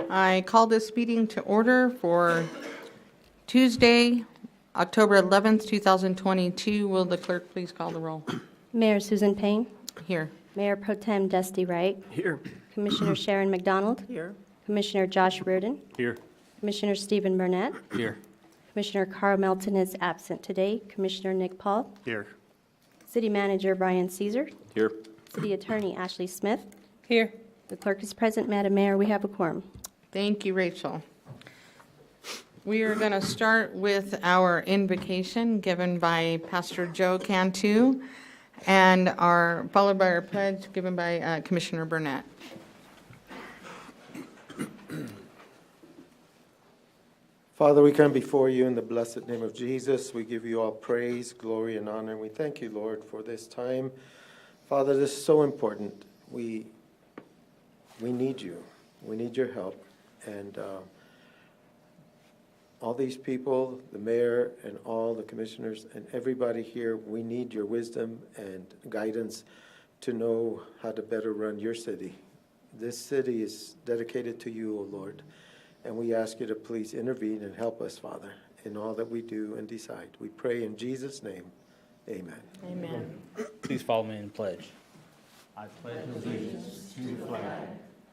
I call this meeting to order for Tuesday, October 11th, 2022. Will the clerk please call the roll? Mayor Susan Payne, Here. Mayor Pro Tem Dusty Wright, Here. Commissioner Sharon McDonald, Here. Commissioner Josh Reardon, Here. Commissioner Stephen Burnett, Here. Commissioner Carl Melton is absent today, Commissioner Nick Paul, Here. City Manager Brian Caesar, Here. City Attorney Ashley Smith. Here. The clerk is present. Madam Mayor, we have a quorum. Thank you, Rachel. We are going to start with our invocation given by Pastor Joe Cantu and followed by our pledge given by Commissioner Burnett. Father, we come before you in the blessed name of Jesus. We give you all praise, glory, and honor. And we thank you, Lord, for this time. Father, this is so important. We need you. We need your help. And all these people, the mayor and all the commissioners and everybody here, we need your wisdom and guidance to know how to better run your city. This city is dedicated to you, O Lord. And we ask you to please intervene and help us, Father, in all that we do and decide. We pray in Jesus' name. Amen. Amen. Please follow me in pledge. I pledge allegiance to the flag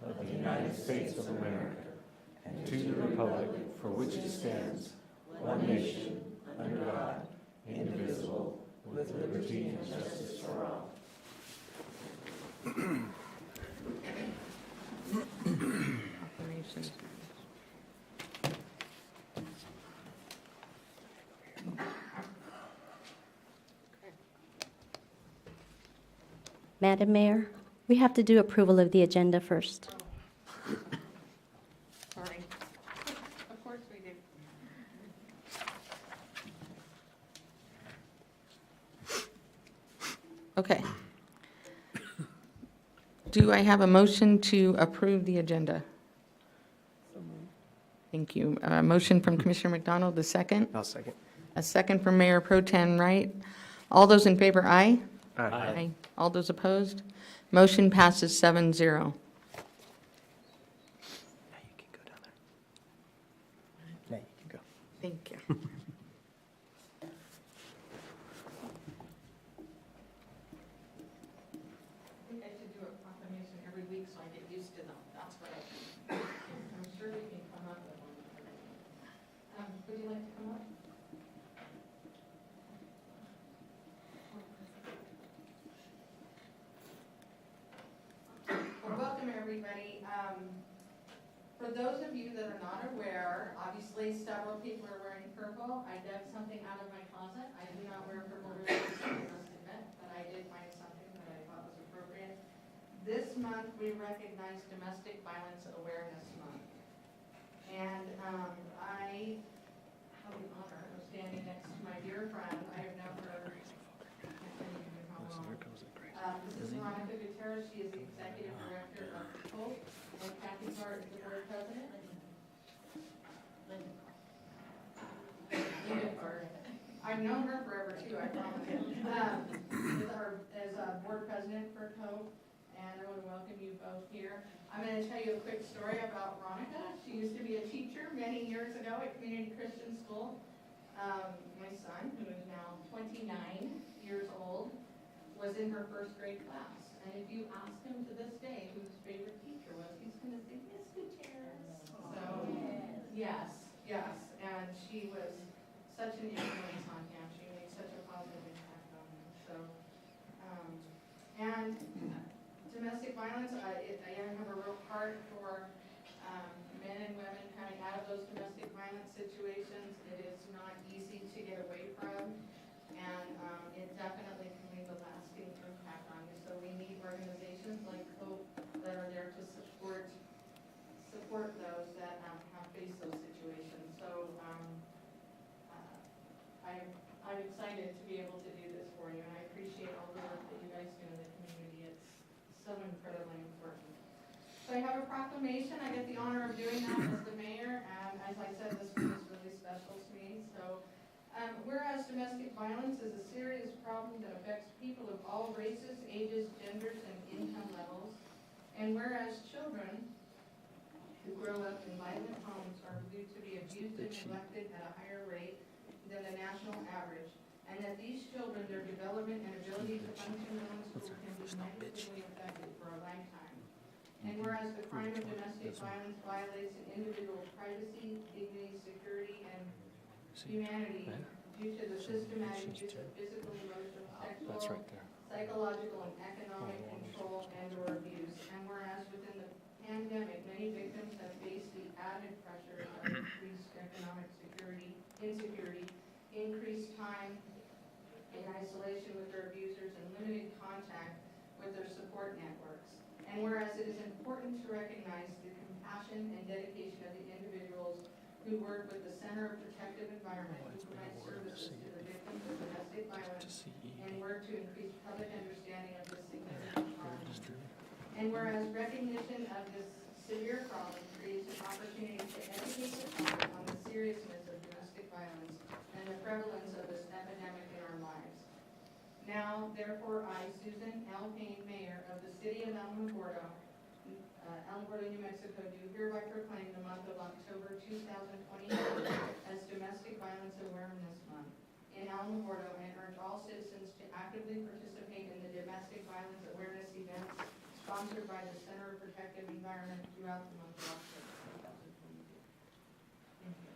of the United States of America and to the republic for which it stands, one nation, under God, indivisible, with liberty and justice for all. Madam Mayor, we have to do approval of the agenda first. Sorry. Of course we do. Okay. Do I have a motion to approve the agenda? Thank you. A motion from Commissioner McDonald, the second. I'll second. A second from Mayor Pro Tem Wright. All those in favor, aye? Aye. All those opposed? Motion passes 7-0. Now you can go down there. Now you can go. Thank you. I think I should do a proclamation every week so I get used to them. That's what I think. I'm sure we can come up with one. Would you like to come up? Well, welcome, everybody. For those of you that are not aware, obviously several people are wearing purple. I dug something out of my closet. I do not wear purple really, I must admit, but I did find something that I thought was appropriate. This month, we recognize Domestic Violence Awareness Month. And I have the honor of standing next to my dear friend. I have known her, I can't even how long. This is Veronica Gutierrez. She is the Executive Director of HOPE, and Kathy Hart is the Board President. Linda Hart. I've known her forever too, I promise. As a Board President for HOPE, and I want to welcome you both here. I'm going to tell you a quick story about Veronica. She used to be a teacher many years ago at Community Christian School. My son, who is now 29 years old, was in her first grade class. And if you ask him to this day who his favorite teacher was, he's going to say, Miss Gutierrez. So, yes. And she was such an influence on him. She made such a positive impact on him. So, and domestic violence, I have a real heart for men and women coming out of those domestic violence situations. It is not easy to get away from, and it definitely can leave a lasting impact on you. So we need organizations like HOPE that are there to support those that have faced those situations. So I'm excited to be able to do this for you, and I appreciate all the work that you guys do in the community. It's so incredibly important. So I have a proclamation. I get the honor of doing that as the mayor, and as I said, this one is really special to me. So whereas domestic violence is a serious problem that affects people of all races, ages, genders, and income levels, And whereas children who grow up in violent homes are believed to be abused and neglected at a higher rate than the national average, and that these children, their development and ability to function well in school can be negatively affected for a lifetime. And whereas the crime of domestic violence violates an individual's privacy, dignity, security, and humanity due to the systematic use of physical, emotional, sexual, psychological, and economic control and/or abuse. And whereas within the pandemic, many victims have faced the added pressures of increased economic insecurity, increased time in isolation with their abusers, and limited contact with their support networks. And whereas it is important to recognize the compassion and dedication of the individuals who work with the Center of Protective Environment, who provide services to the victims of domestic violence and work to increase public understanding of this significant harm. And whereas recognition of this severe problem creates an opportunity to educate the public on the seriousness of domestic violence and the prevalence of this epidemic in our lives. Now, therefore, I, Susan L. Payne, Mayor of the City of Alamogordo, New Mexico, do hereby proclaim the month of October 2022 as Domestic Violence Awareness Month in Alamogordo, and urge all citizens to actively participate in the domestic violence awareness events sponsored by the Center of Protective Environment throughout the month of October 2022. Thank you.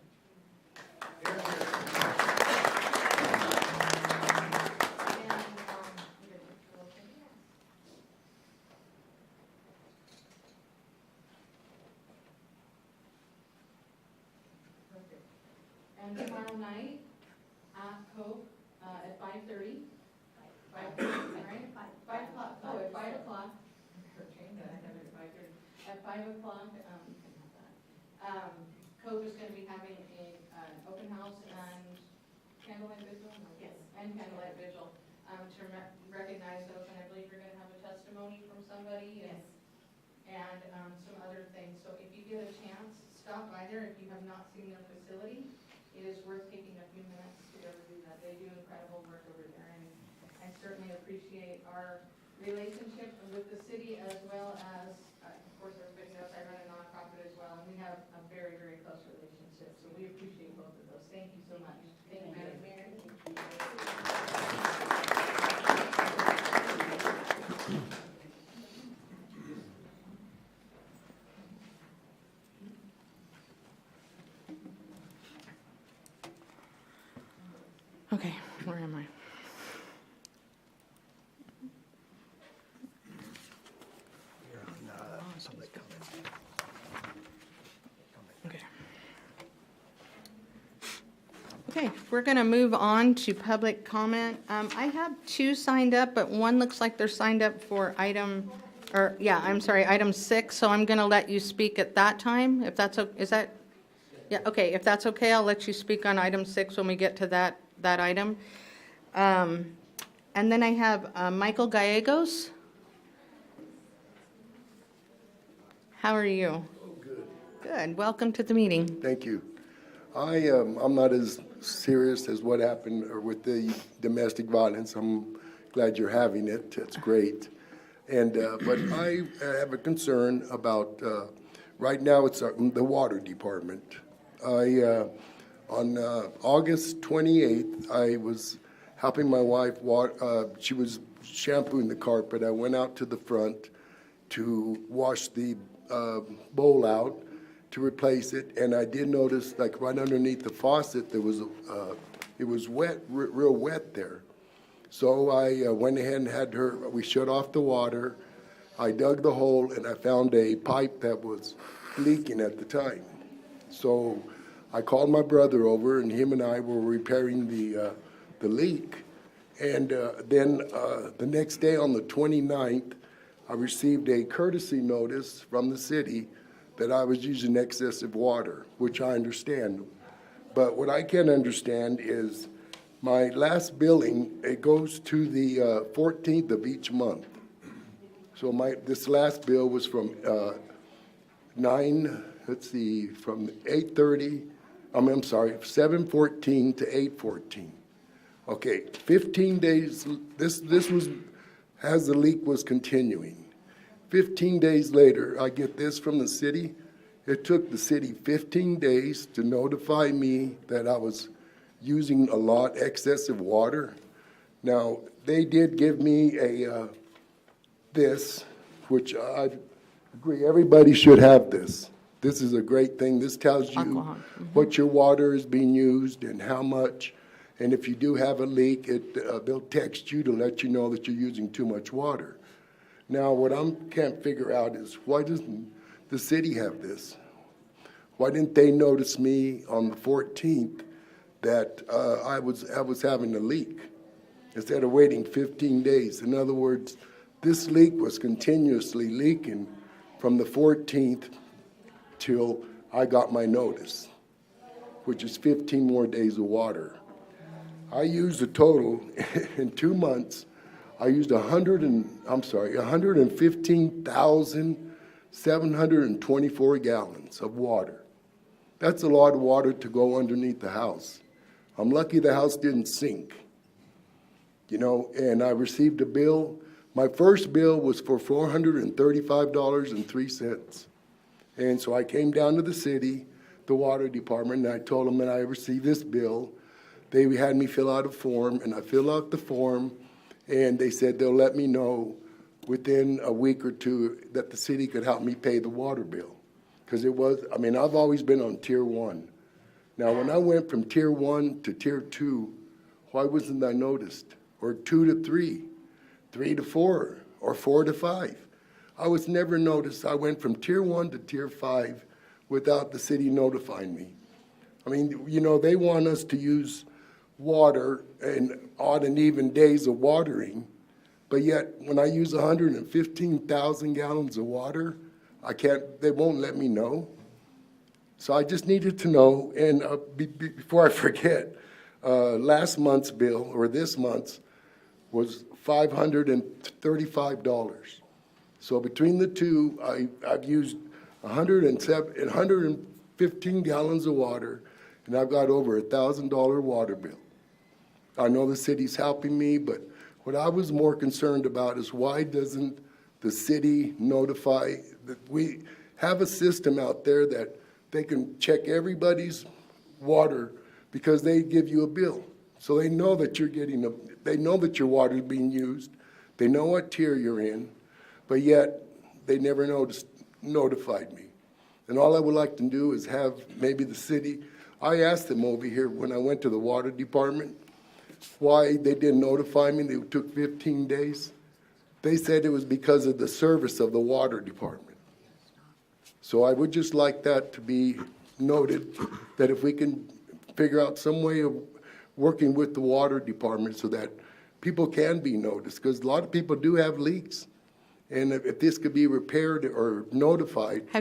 And tomorrow night, at Coke, at 5:30. 5:30, right? 5 o'clock, oh, at 5 o'clock. At 5 o'clock, Coke is gonna be having an open house and candlelight vigil? Yes. And candlelight vigil, to recognize those, and I believe you're gonna have a testimony from somebody. Yes. And, some other things, so if you get a chance, stop by there if you have not seen their facility. It is worth taking a few minutes to go do that. They do incredible work over there, and I certainly appreciate our relationship with the city, as well as, of course, everybody knows I run a nonprofit as well, and we have a very, very close relationship, so we appreciate both of those. Thank you so much. Thank you, Madam Mayor. Okay, where am I? Okay. Okay, we're going to move on to public comment. I have 2 signed up, but one looks like they're signed up for item 6, so I'm going to let you speak at that time, if that's, is that? Yeah, okay, if that's okay, I'll let you speak on item 6 when we get to that item. And then I have Michael Gallegos. How are you? Oh, good. Good. Welcome to the meeting. Thank you. I'm not as serious as what happened or with the domestic violence. I'm glad you're having it. It's great. And but I have a concern about right now. It's the water department. On August 28th, I was helping my wife. She was shampooing the carpet. I went out to the front to wash the bowl out to replace it, and I did notice, like right underneath the faucet, there was it was wet, real wet there. So I went ahead and had her. We shut off the water. I dug the hole, and I found a pipe that was leaking at the time. So I called my brother over, and him and I were repairing the leak. And then the next day, on the 29th, I received a courtesy notice from the city that I was using excessive water, which I understand. But what I can't understand is my last billing, it goes to the 14th of each month. So this last bill was from from 8:30, I'm sorry, 7:14 to 8:14. Okay, 15 days, this was, as the leak was continuing. 15 days later, I get this from the city. It took the city 15 days to notify me that I was using a lot excessive water. Now, they did give me this, which I agree, everybody should have this. This is a great thing. This tells you Alcohol. what your water is being used and how much. And if you do have a leak, they'll text you to let you know that you're using too much water. Now, what I can't figure out is why doesn't the city have this? Why didn't they notice me on the 14th that I was having a leak instead of waiting 15 days? In other words, this leak was continuously leaking from the 14th till I got my notice, which is 15 more days of water. I used a total in 2 months. I used 115,724 gallons of water. That's a lot of water to go underneath the house. I'm lucky the house didn't sink, you know, and I received a bill. My first bill was for $435.03. And so I came down to the city, the water department, and I told them that I received this bill. They had me fill out a form, and I filled out the form, and they said they'll let me know within a week or two that the city could help me pay the water bill. Because I've always been on tier 1. Now, when I went from tier 1 to tier 2, why wasn't I noticed? Or 2 to 3, 3 to 4, or 4 to 5. I was never noticed. I went from tier 1 to tier 5 without the city notifying me. I mean, you know, they want us to use water and odd and even days of watering, but yet when I use 115,000 gallons of water, they won't let me know. So I just needed to know, and before I forget, last month's bill, or this month's, was $535. So between the two, I've used 115 gallons of water, and I've got over $1,000 water bill. I know the city's helping me, but what I was more concerned about is why doesn't the city notify that we have a system out there that they can check everybody's water because they give you a bill. So they know that they know that your water is being used. They know what tier you're in, but yet they never notified me. And all I would like to do is have maybe the city, I asked them over here when I went to the water department why they didn't notify me. They took 15 days. They said it was because of the service of the water department. So I would just like that to be noted, that if we can figure out some way of working with the water department so that people can be noticed, because a lot of people do have leaks. And if this could be repaired or notified.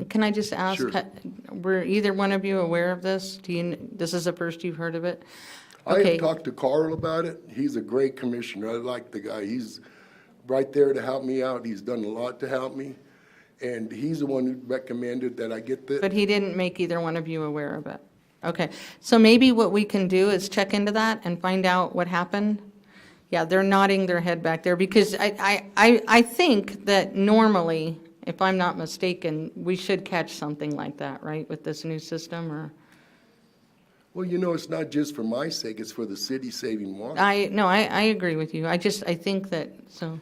Can I just ask, Sure. were either one of you aware of this? This is the first you've heard of it? I Okay. have talked to Carl about it. He's a great commissioner. I like the guy. He's right there to help me out. He's done a lot to help me. And he's the one who recommended that I get But he didn't make either one of you aware of it? Okay, so maybe what we can do is check into that and find out what happened? Yeah, they're nodding their head back there, because I think that normally, if I'm not mistaken, we should catch something like that, right, with this new system, or? Well, you know, it's not just for my sake, it's for the city saving water. I agree with you. I think that, so,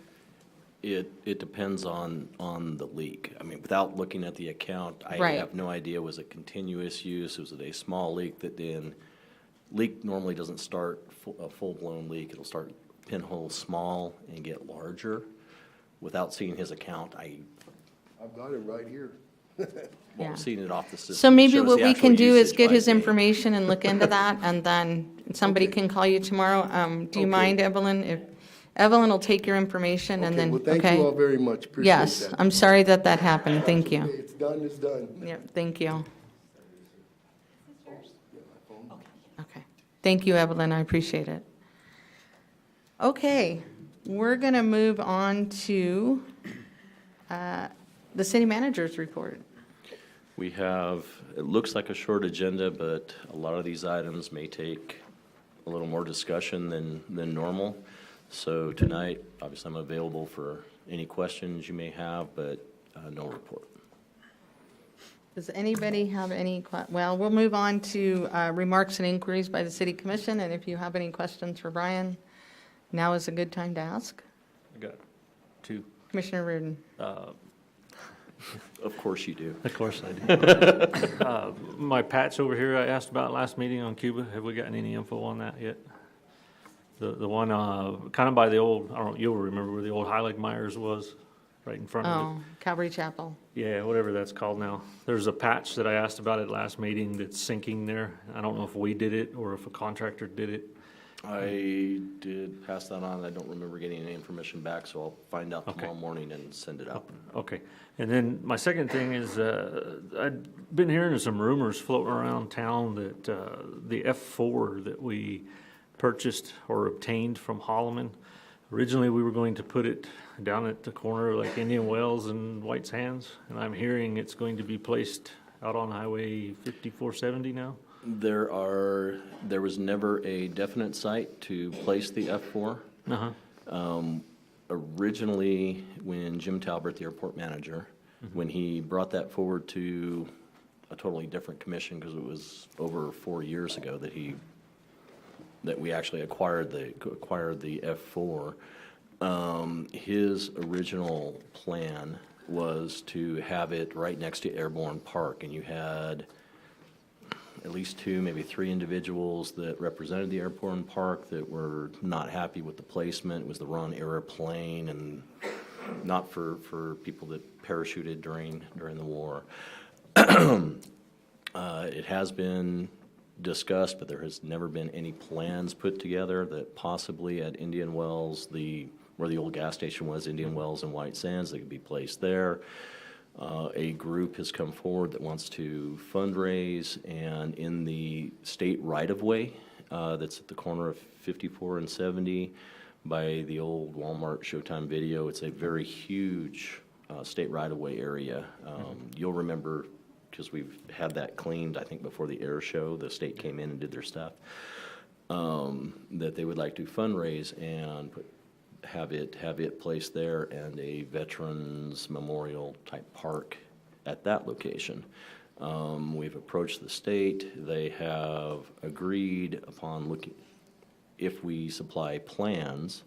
It depends on the leak. I mean, without looking at the account, I Right. have no idea, was it continuous use? Was it a small leak that then, leak normally doesn't start a full-blown leak. It'll start pinhole small and get larger. Without seeing his account, I've got it right here. yeah. seeing it off the system. So maybe shows what the we actual can do is usage get by his day. information and look into that, and then somebody Okay. can call you tomorrow. Do you Okay. mind, Evelyn? If Evelyn will take your information and Okay, then, well, thank you all very much. Appreciate Yes, that. I'm sorry that happened. Thank you. Okay, it's done, it's done. Yeah, thank you. Okay. Thank you, Evelyn. I appreciate it. Okay, we're going to move on to the city manager's report. We have, it looks like a short agenda, but a lot of these items may take a little more discussion than normal. So tonight, obviously, I'm available for any questions you may have, but no report. Does anybody have any, well, we'll move on to remarks and inquiries by the city commission, and if you have any questions for Brian, now is a good time to ask. I got two. Commissioner Reardon. Of course you do. Of course I do. My patch over here I asked about last meeting on Cuba, have we gotten any info on that yet? The one kind of by the old, I don't know, you'll remember where the old Heilig Myers was, right in front of it. Oh, Calvary Chapel. Yeah, whatever that's called now. There's a patch that I asked about at last meeting that's sinking there. I don't know if we did it or if a contractor did it. I did pass that on. I don't remember getting any information back, so I'll find out Okay. tomorrow morning and send it out. Okay, and then my second thing is, I've been hearing some rumors floating around town that the F4 that we purchased or obtained from Holloman, originally we were going to put it down at the corner of like Indian Wells and White Sands, and I'm hearing it's going to be placed out on Highway 5470 now. There was never a definite site to place the F4. Uh-huh, Originally, when Jim Talbert, the airport manager, when he brought that forward to a totally different commission, because it was over 4 years ago that we actually acquired the F4, his original plan was to have it right next to Airborne Park, and you had at least 2, maybe 3 individuals that represented the Airborne Park that were not happy with the placement. It was the wrong era plane, and not for people that parachuted during the war. It has been discussed, but there has never been any plans put together that possibly at Indian Wells, where the old gas station was, Indian Wells and White Sands, they could be placed there. A group has come forward that wants to fundraise, and in the state right-of-way that's at the corner of 54 and 70 by the old Walmart Showtime Video, it's a very huge state right-of-way area. You'll remember, because we've had that cleaned, I think, before the air show, the state came in and did their stuff, that they would like to fundraise and have it placed there, and a veterans memorial type park at that location. We've approached the state. They have agreed upon looking, if we supply plans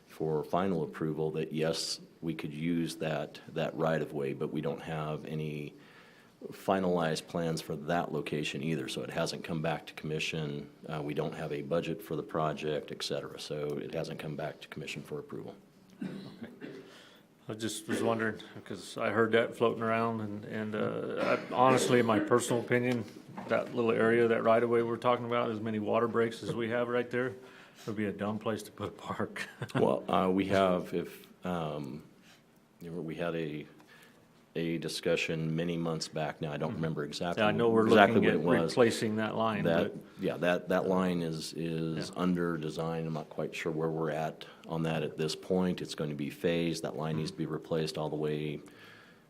for final approval, that yes, we could use that right-of-way, but we don't have any finalized plans for that location either, so it hasn't come back to commission. We don't have a budget for the project, et cetera, so it hasn't come back to commission for approval. I just was wondering, because I heard that floating around, and honestly, in my personal opinion, that little area, that right-of-way we're talking about, as many water breaks as we have right there, would be a dumb place to put a park. Well, we have, we had a discussion many months back now. I don't remember exactly. Yeah, I know we're exactly looking what at it was. replacing that line, but. That line is under design. I'm not quite sure where we're at on that at this point. It's going to be phased. That line needs to be replaced all the way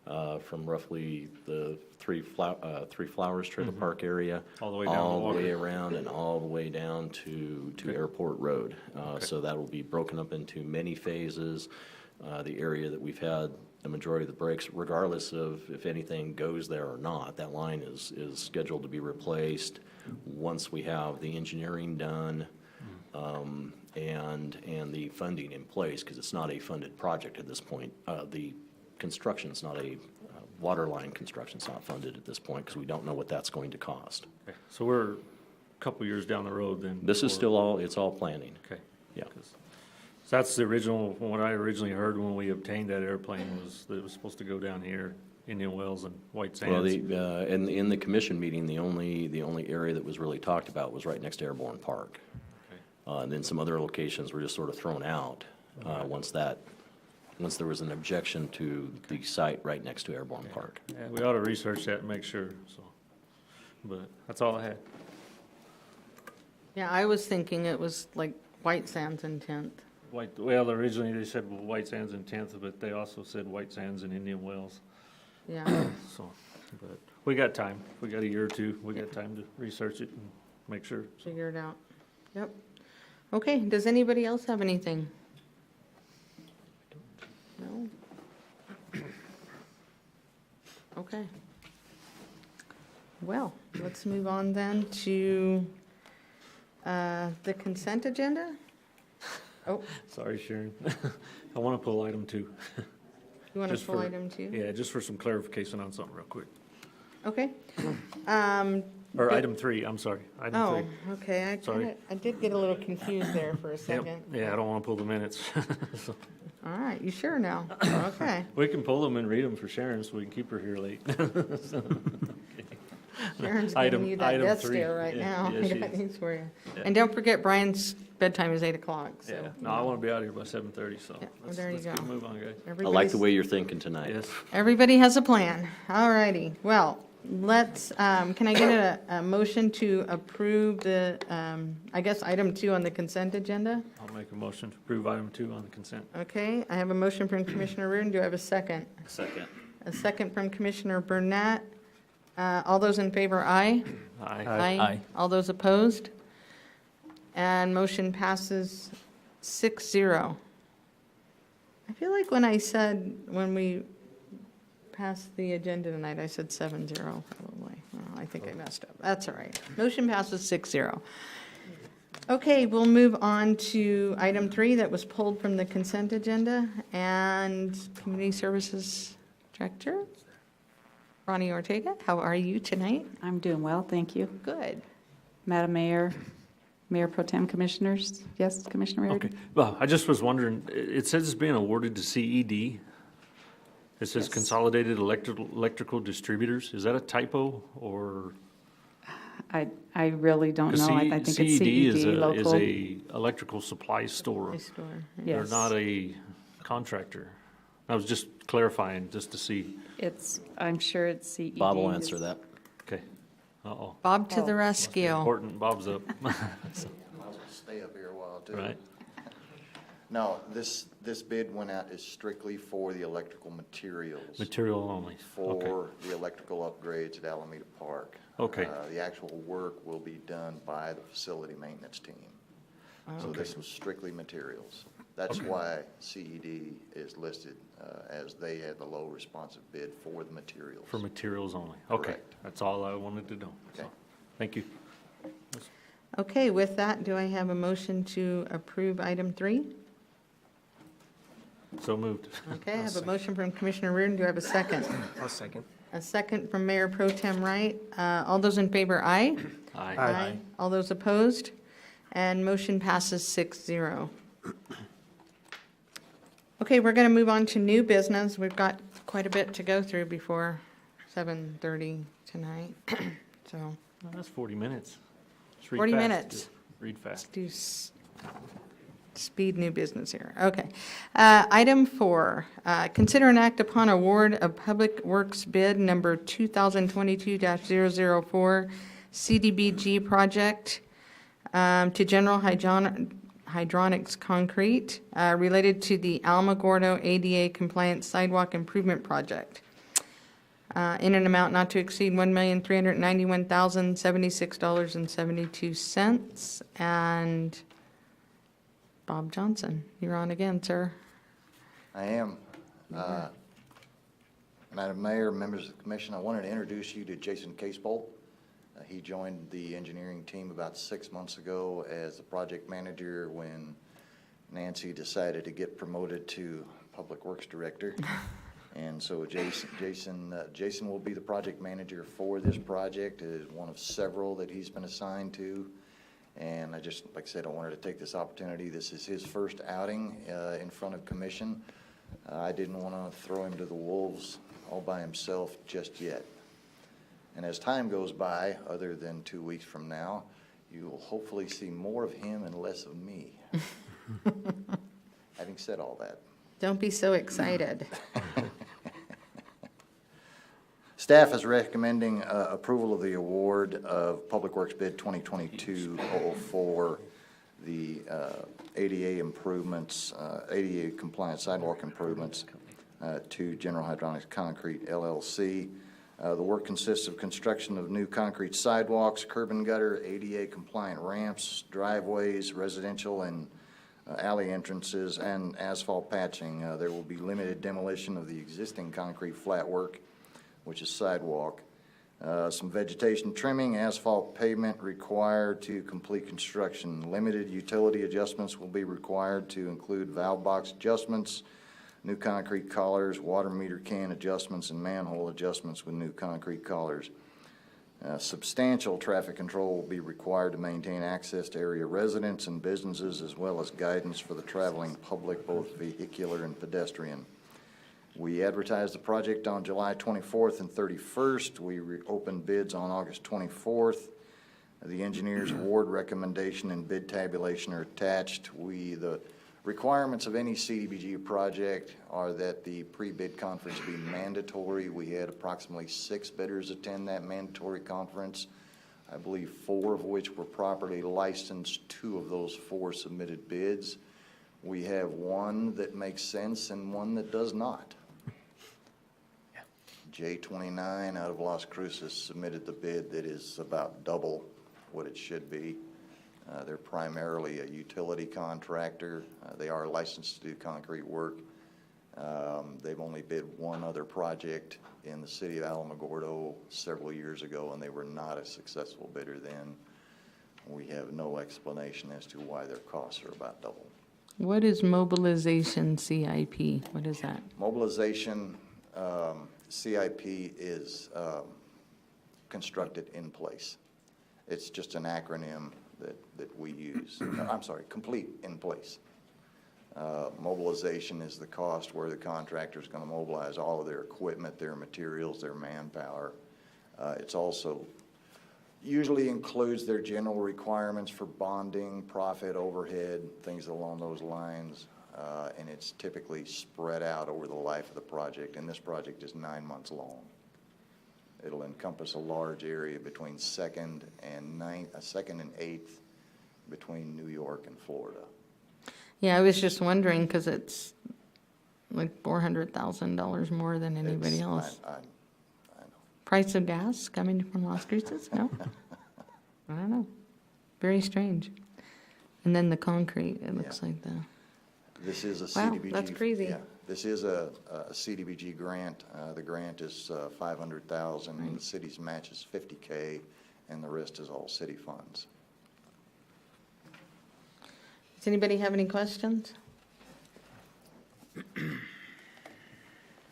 from roughly the Three Flowers Trailer Park area. All the way down to all the Walker. way around and all the way down to Airport Road. So that will be broken up into many phases. The area that we've had the majority of the breaks, regardless of if anything goes there or not, that line is scheduled to be replaced once we have the engineering done, and the funding in place, because it's not a funded project at this point. The construction's not a, water line construction's not funded at this point, because we don't know what that's going to cost. Okay, so we're a couple years down the road then. This is before- still it's all planning. Okay. Yeah. 'Cause- So that's the original, what I originally heard when we obtained that airplane was that it was supposed to go down here, Indian Wells and White Well, Sands. in the commission meeting, the only area that was really talked about was right next to Airborne Park. Okay. And then some other locations were just sort of thrown out, once there was an objection to the site right next to Airborne Park. Yeah, we ought to research that and make sure, so, but that's all I had. Yeah, I was thinking it was like White Sands and 10th. Well, originally they said White Sands and 10th, but they also said White Sands and Indian Wells, Yeah, so, but we got time. We got a year or two. We got time to research it and make sure. so. figure it out. Yep. Okay, does anybody else have anything? No? Okay. Well, let's move on then to the consent agenda. Oh, Sorry, Sharon. I want to pull item 2. you want to Just pull for- item 2? Yeah, just for some clarification on something real quick. Okay. Or item 3, I'm sorry. Item Oh, 3. okay, Sorry. I did get a little confused there for a Yep. second. Yeah, I don't want to pull the minutes. So, All right, you sure now? Okay. we can pull them and read them for Sharon so we can keep her here late. Sharon's Item- giving you that item death 3. stare right Yeah, now. yeah, I she got is. news for you. Yeah. And don't forget Brian's bedtime is 8 o'clock, so. Yeah, no, I want to be out of here by 7:30, so Yeah, well, let's there you get go. a move on, guys. I like everybody's- the way you're thinking tonight. Yes. Everybody has a plan. All righty. Well, let's, can I get a motion to approve the, I guess, item 2 on the consent agenda? I'll make a motion to approve item 2 on the consent. Okay, I have a motion from Commissioner Reardon. Do I have a second? Second. A second from Commissioner Burnett. All those in favor, aye? Aye. All those opposed? And motion passes 6-0. I feel like when we passed the agenda tonight, I said 7-0 probably. Oh, I think I messed up. That's all right. Motion passes 6-0. Okay, we'll move on to item 3 that was pulled from the consent agenda, and Community Services Director, Ronnie Ortega, how are you tonight? I'm doing well, thank you. Good. Madam Mayor, Mayor Pro Tem Commissioners, yes, Commissioner Okay, Reardon? well, I just was wondering, it says it's being awarded to CED. It says Yes. Consolidated Electrical Distributors. Is that a typo or? I really don't 'Cause know, I think it's CED is CED is local. a electrical supply store. My store. They're Yes. not a contractor. I was just clarifying, just to see. I'm sure it's CED. Bob will answer that. Okay. Uh-oh. Bob to the rescue. Important, Bob's up. Stay up here a while, too. Right. No, this bid went out is strictly for the electrical materials. Material only. Okay. For the electrical upgrades at Alameda Park. Okay. The actual work will be done by the facility maintenance team. So this was strictly materials. That's why CED is listed as they had the low responsive bid for the materials. For materials only. Okay, Correct. that's all I wanted to know. So, Okay. thank you. Okay, with that, do I have a motion to approve item 3? So moved. Okay, I have a motion from Commissioner Reardon. Do I have a second? I'll second. A second from Mayor Pro Tem Wright. All those in favor, aye? Aye. All those opposed? And motion passes 6-0. Okay, we're going to move on to new business. We've got quite a bit to go through before 7:30 tonight, so Well, that's 40 minutes. Just read 40 fast. minutes. Just read fast. do speed new business here. Okay. Item 4, consider and act upon award of Public Works bid number 2022-004 CDBG project to General Hydronics Concrete related to the Alamogordo ADA compliant sidewalk improvement project in an amount not to exceed $1,391,076.72. And Bob Johnson, you're on again, sir. I am. Madam Mayor, members of the commission, I wanted to introduce you to Jason Casebolt. He joined the engineering team about 6 months ago as the project manager when Nancy decided to get promoted to Public Works Director. And so Jason will be the project manager for this project. It is one of several that he's been assigned to. And like I said, I wanted to take this opportunity. This is his first outing in front of commission. I didn't want to throw him to the wolves all by himself just yet. And as time goes by, other than 2 weeks from now, you will hopefully see more of him and less of me. Having said all that, Don't be so excited. staff is recommending approval of the award of Public Works Bid 2022-004, the ADA improvements, ADA compliant sidewalk improvements to General Hydronics Concrete LLC. The work consists of construction of new concrete sidewalks, curb and gutter, ADA compliant ramps, driveways, residential and alley entrances, and asphalt patching. There will be limited demolition of the existing concrete flat work. which is sidewalk. Some vegetation trimming, asphalt pavement required to complete construction. Limited utility adjustments will be required to include valve box adjustments, new concrete collars, water meter can adjustments, and manhole adjustments with new concrete collars. Substantial traffic control will be required to maintain access to area residents and businesses, as well as guidance for the traveling public, both vehicular and pedestrian. We advertised the project on July 24th and 31st. We opened bids on August 24th. The engineer's award recommendation and bid tabulation are attached. The requirements of any CDBG project are that the pre-bid conference be mandatory. We had approximately 6 bidders attend that mandatory conference. I believe 4 of which were properly licensed. 2 of those 4 submitted bids. We have 1 that makes sense and 1 that does not. J29 out of Las Cruces submitted the bid that is about double what it should be. They're primarily a utility contractor. They are licensed to do concrete work. They've only bid 1 other project in the city of Alamogordo several years ago, and they were not a successful bidder then. We have no explanation as to why their costs are about double. What is mobilization CIP? What is that? Mobilization CIP is constructed in place. It's just an acronym that we use. No, I'm sorry, complete in place. Mobilization is the cost where the contractor is going to mobilize all of their equipment, their materials, their manpower. It's also usually includes their general requirements for bonding, profit, overhead, things along those lines. And it's typically spread out over the life of the project, and this project is 9 months long. It'll encompass a large area between 2nd and 8th between New York and Florida. Yeah, I was just wondering, because it's like $400,000 more than anybody else. I know. Price of gas coming from Las Cruces? No? I don't know. Very strange. And then the concrete, it looks like the... This is a Wow, CDBG. that's crazy. Yeah, this is a CDBG grant. The grant is $500,000, and the city's match is $50K, and the rest is all city funds. Does anybody have any questions?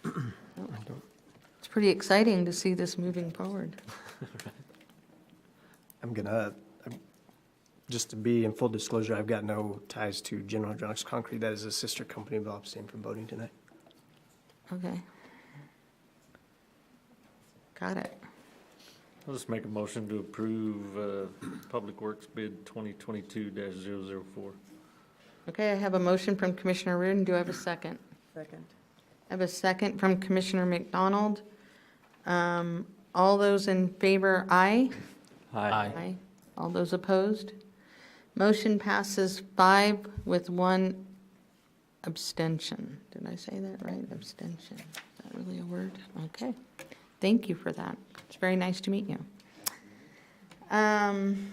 It's pretty exciting to see this moving forward. Just to be in full disclosure, I've got no ties to General Hydraulics Concrete. That is a sister company, but I'll abstain from voting tonight. Okay. Got it. I'll just make a motion to approve Public Works bid 2022-004. Okay, I have a motion from Commissioner Reardon. Do I have a second? Second. I have a second from Commissioner McDonald. All those in favor, aye? Aye. All those opposed? Motion passes 5 with 1 abstention. Did I say that right? Abstention. Is that really a word? Okay. Thank you for that. It's very nice to meet you. And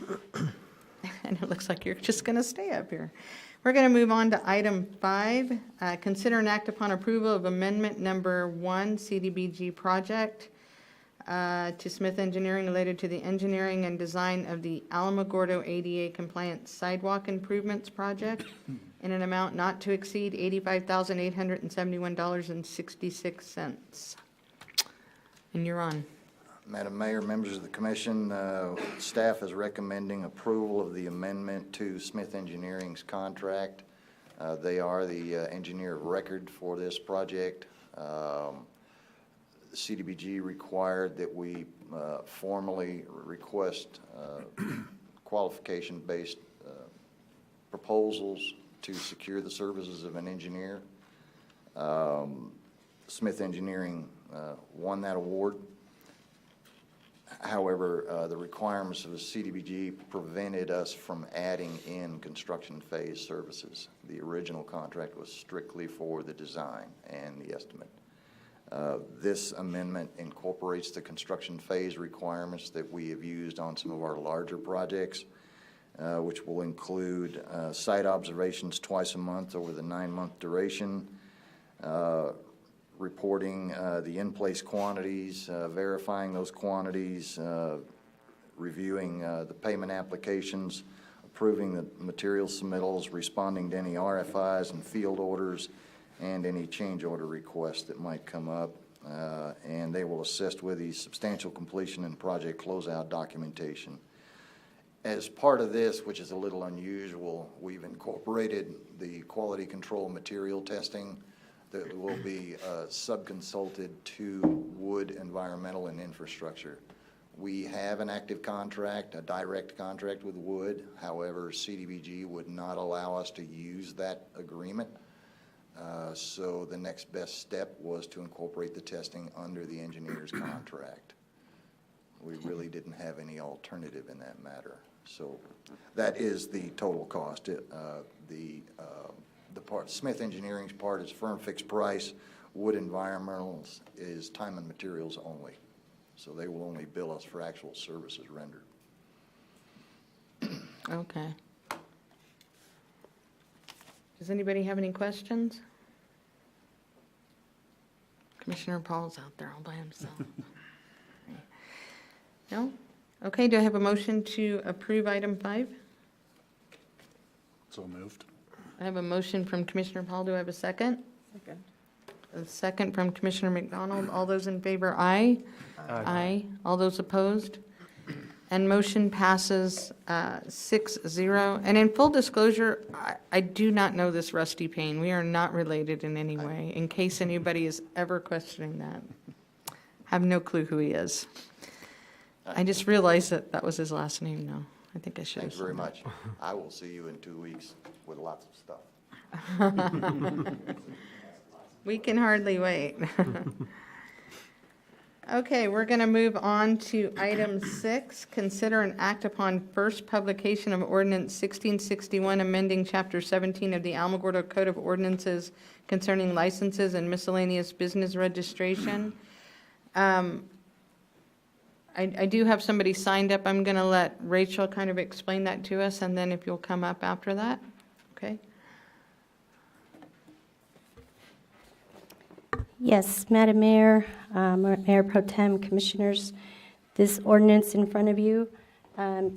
it looks like you're just going to stay up here. We're going to move on to item 5. Consider and act upon approval of amendment number 1, CDBG project to Smith Engineering related to the engineering and design of the Alamogordo ADA compliant sidewalk improvements project in an amount not to exceed $85,871.66. And you're on. Madam Mayor, members of the commission, staff is recommending approval of the amendment to Smith Engineering's contract. They are the engineer of record for this project. CDBG required that we formally request qualification-based proposals to secure the services of an engineer. Smith Engineering won that award. However, the requirements of the CDBG prevented us from adding in construction phase services. The original contract was strictly for the design and the estimate. This amendment incorporates the construction phase requirements that we have used on some of our larger projects, which will include site observations twice a month over the 9-month duration, reporting the in-place quantities, verifying those quantities, reviewing the payment applications, approving the material submittals, responding to any RFIs and field orders, and any change order requests that might come up. And they will assist with the substantial completion and project closeout documentation. As part of this, which is a little unusual, we've incorporated the quality control material testing that will be subconsulted to Wood Environmental and Infrastructure. We have an active contract, a direct contract with Wood. However, CDBG would not allow us to use that agreement. So the next best step was to incorporate the testing under the engineer's contract. We really didn't have any alternative in that matter. So that is the total cost. The part, Smith Engineering's part is firm fixed price. Wood Environmental's is time and materials only. So they will only bill us for actual services rendered. Okay. Does anybody have any questions? Commissioner Paul's out there all by himself. No? Okay, do I have a motion to approve item 5? So moved. I have a motion from Commissioner Paul. Do I have a second? Second. A second from Commissioner McDonald. All those in favor, aye. Aye. All those opposed? And motion passes 6-0. And in full disclosure, I do not know this Rusty Payne. We are not related in any way, in case anybody is ever questioning that. Have no clue who he is. I just realized that that was his last name now. I think I should have Thanks very said that. much. I will see you in 2 weeks with lots of stuff. We can hardly wait. Okay, we're going to move on to item 6, consider and act upon first publication of ordinance 1661, amending chapter 17 of the Alamogordo Code of Ordinances concerning licenses and miscellaneous business registration. I do have somebody signed up. I'm going to let Rachel kind of explain that to us, and then if you'll come up after that, okay? Yes, Madam Mayor, Mayor Pro Tem, Commissioners, this ordinance in front of you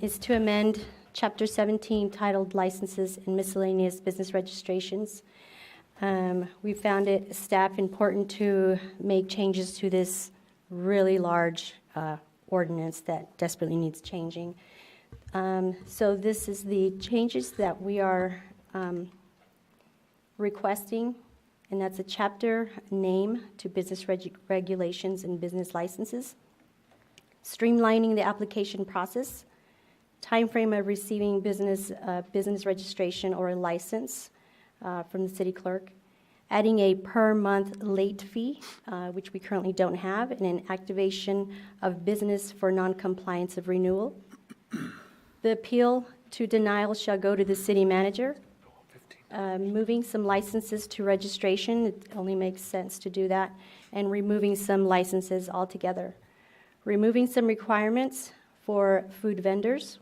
is to amend Chapter 17 titled Licenses and Miscellaneous Business Registrations. We found it, staff, important to make changes to this really large ordinance that desperately needs changing. So this is the changes that we are requesting. And that's a chapter name to business regulations and business licenses, streamlining the application process, timeframe of receiving business registration or a license from the city clerk, adding a per-month late fee, which we currently don't have, and an activation of business for noncompliance of renewal. The appeal to denial shall go to the city manager. Moving some licenses to registration, it only makes sense to do that, and removing some licenses altogether. Removing some requirements for food vendors,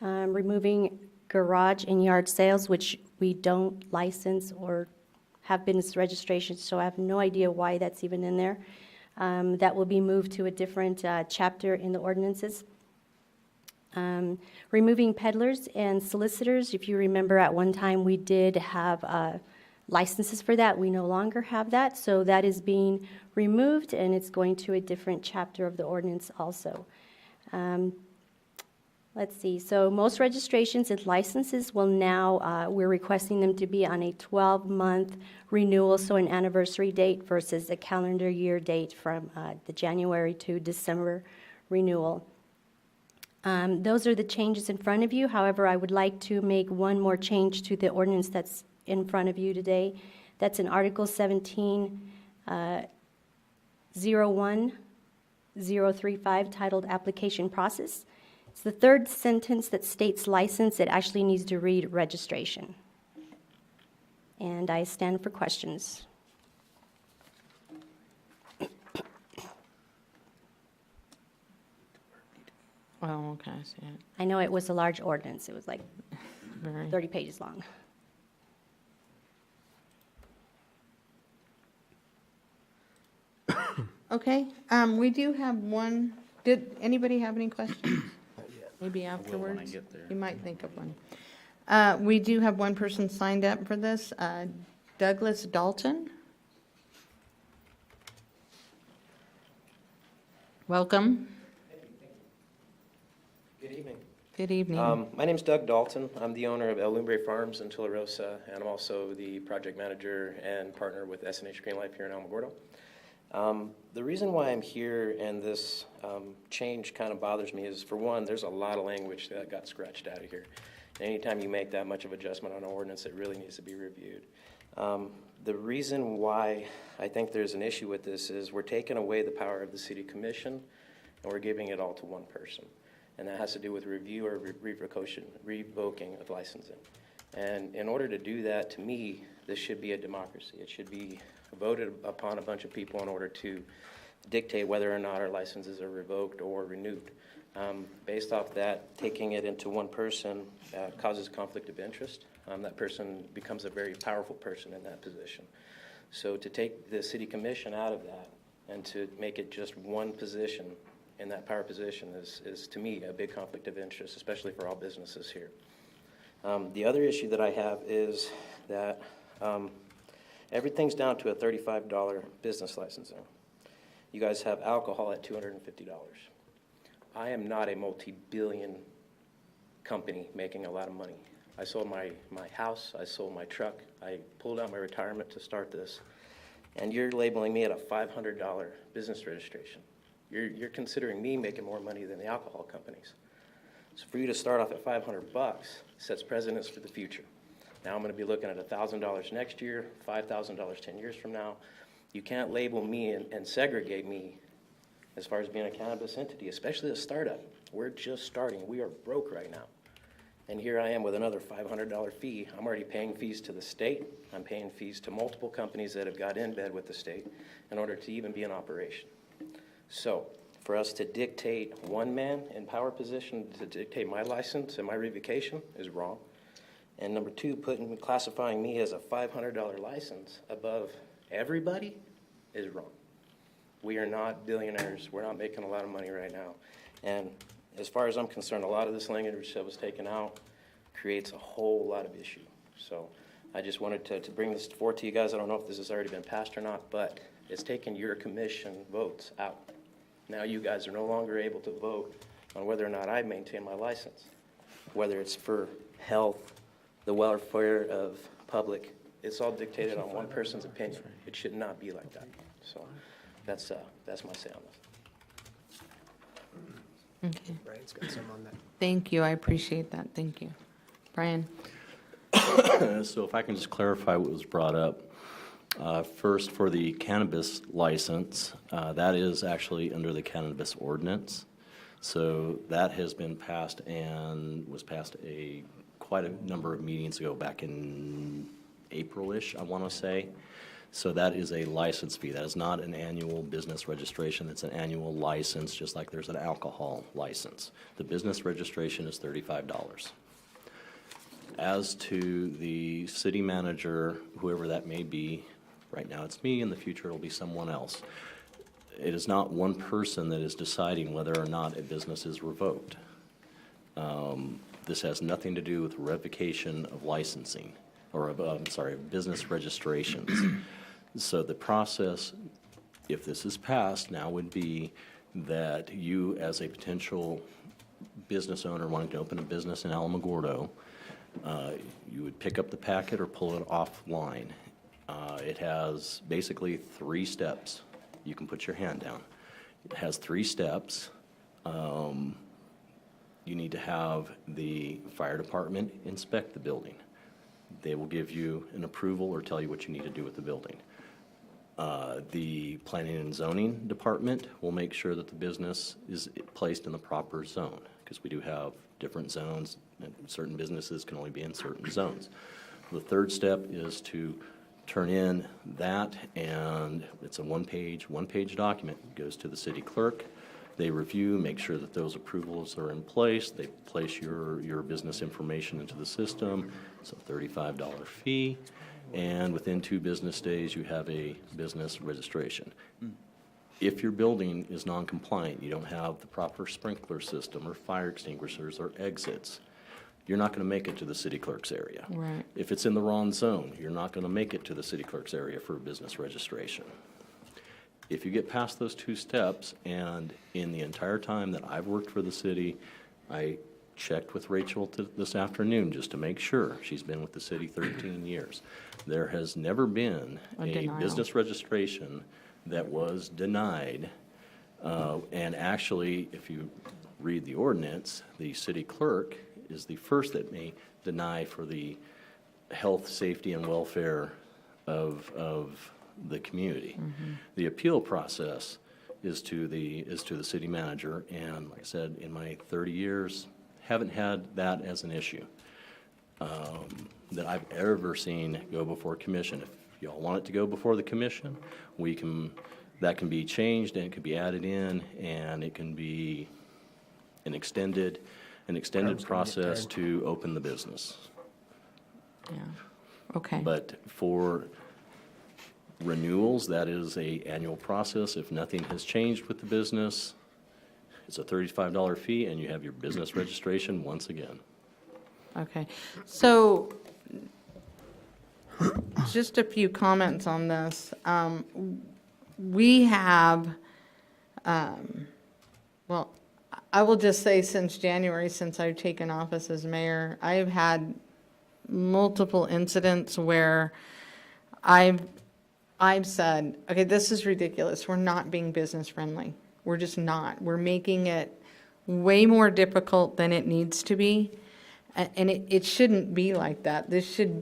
removing garage and yard sales, which we don't license or have business registration, so I have no idea why that's even in there. That will be moved to a different chapter in the ordinances. Removing peddlers and solicitors. If you remember, at one time we did have licenses for that. We no longer have that, so that is being removed, and it's going to a different chapter of the ordinance also. Let's see. So most registrations and licenses will now, we're requesting them to be on a 12-month renewal, so an anniversary date versus a calendar year date from the January to December renewal. Those are the changes in front of you. However, I would like to make one more change to the ordinance that's in front of you today. That's in Article 17, 01035, titled Application Process. It's the third sentence that states license. It actually needs to read registration. And I stand for questions. Oh, okay, I see it. I know it was a large ordinance. It was like Very. 30 pages long. Okay, we do have one, did anybody have any questions? Maybe afterwards? You might think of one. We do have one person signed up for this, Douglas Dalton. Welcome. Good evening. Good evening. My name's Doug Dalton. I'm the owner of El Lumbre Farms in Tula Rosa, and I'm also the project manager and partner with S&H Green Life here in Alamogordo. The reason why I'm here and this change kind of bothers me is, for one, there's a lot of language that got scratched out of here. Anytime you make that much of adjustment on an ordinance, it really needs to be reviewed. The reason why I think there's an issue with this is we're taking away the power of the city commission and we're giving it all to one person. And that has to do with review or revoking of licensing. And in order to do that, to me, this should be a democracy. It should be voted upon a bunch of people in order to dictate whether or not our licenses are revoked or renewed. Based off that, taking it into one person causes conflict of interest. That person becomes a very powerful person in that position. So to take the city commission out of that and to make it just one position in that power position is to me, a big conflict of interest, especially for all businesses here. The other issue that I have is that everything's down to a $35 business licensing. You guys have alcohol at $250. I am not a multi-billion company making a lot of money. I sold my house, I sold my truck, I pulled out my retirement to start this, and you're labeling me at a $500 business registration. You're considering me making more money than the alcohol companies. So for you to start off at $500 sets precedents for the future. Now I'm going to be looking at $1,000 next year, $5,000 10 years from now. You can't label me and segregate me as far as being a cannabis entity, especially a startup. We're just starting. We are broke right now. And here I am with another $500 fee. I'm already paying fees to the state. I'm paying fees to multiple companies that have got in bed with the state in order to even be in operation. So for us to dictate one man in power position to dictate my license and my revocation is wrong. And number two, classifying me as a $500 license above everybody is wrong. We are not billionaires. We're not making a lot of money right now. And as far as I'm concerned, a lot of this language that was taken out creates a whole lot of issue. So I just wanted to bring this forward to you guys. I don't know if this has already been passed or not, but it's taken your commission votes out. Now you guys are no longer able to vote on whether or not I maintain my license, whether it's for health, the welfare of public. It's all dictated on one person's opinion. It should not be like that. So that's my say on this. Okay. Brian's got some on that. Thank you, I appreciate that, thank you. Brian? So if I can just clarify what was brought up. First, for the cannabis license, that is actually under the cannabis ordinance. So that has been passed and was passed quite a number of meetings ago, back in April-ish, I want to say. So that is a license fee. That is not an annual business registration. It's an annual license, just like there's an alcohol license. The business registration is $35. As to the city manager, whoever that may be, right now it's me, in the future it'll be someone else. It is not one person that is deciding whether or not a business is revoked. This has nothing to do with revocation of licensing, or of business registrations. So the process, if this is passed, now would be that you, as a potential business owner wanting to open a business in Alamogordo, you would pick up the packet or pull it offline. It has basically 3 steps. You can put your hand down. It has 3 steps. You need to have the fire department inspect the building. They will give you an approval or tell you what you need to do with the building. The planning and zoning department will make sure that the business is placed in the proper zone, because we do have different zones, and certain businesses can only be in certain zones. The 3rd step is to turn in that, and it's a one-page document. It goes to the city clerk. They review, make sure that those approvals are in place. They place your business information into the system. It's a $35 fee. And within 2 business days, you have a business registration. If your building is non-compliant, you don't have the proper sprinkler system or fire extinguishers or exits, you're not going to make it to the city clerk's area. Right. If it's in the wrong zone, you're not going to make it to the city clerk's area for a business registration. If you get past those two steps, and in the entire time that I've worked for the city, I checked with Rachel this afternoon just to make sure. She's been with the city 13 years. There has never been A a denial. business registration that was denied. And actually, if you read the ordinance, the city clerk is the first that may deny for the health, safety, and welfare of the community. The appeal process is to the city manager, and like I said, in my 30 years, haven't had that as an issue that I've ever seen go before commission. If y'all want it to go before the commission, that can be changed, and it can be added in, and it can be an extended process to open the business. Yeah, okay. But for renewals, that is a annual process. If nothing has changed with the business, it's a $35 fee, and you have your business registration once again. Okay, so just a few comments on this. We have, well, I will just say since January, since I've taken office as mayor, I've had multiple incidents where I've said, okay, this is ridiculous. We're not being business friendly. We're just not. We're making it way more difficult than it needs to be. And it shouldn't be like that. It should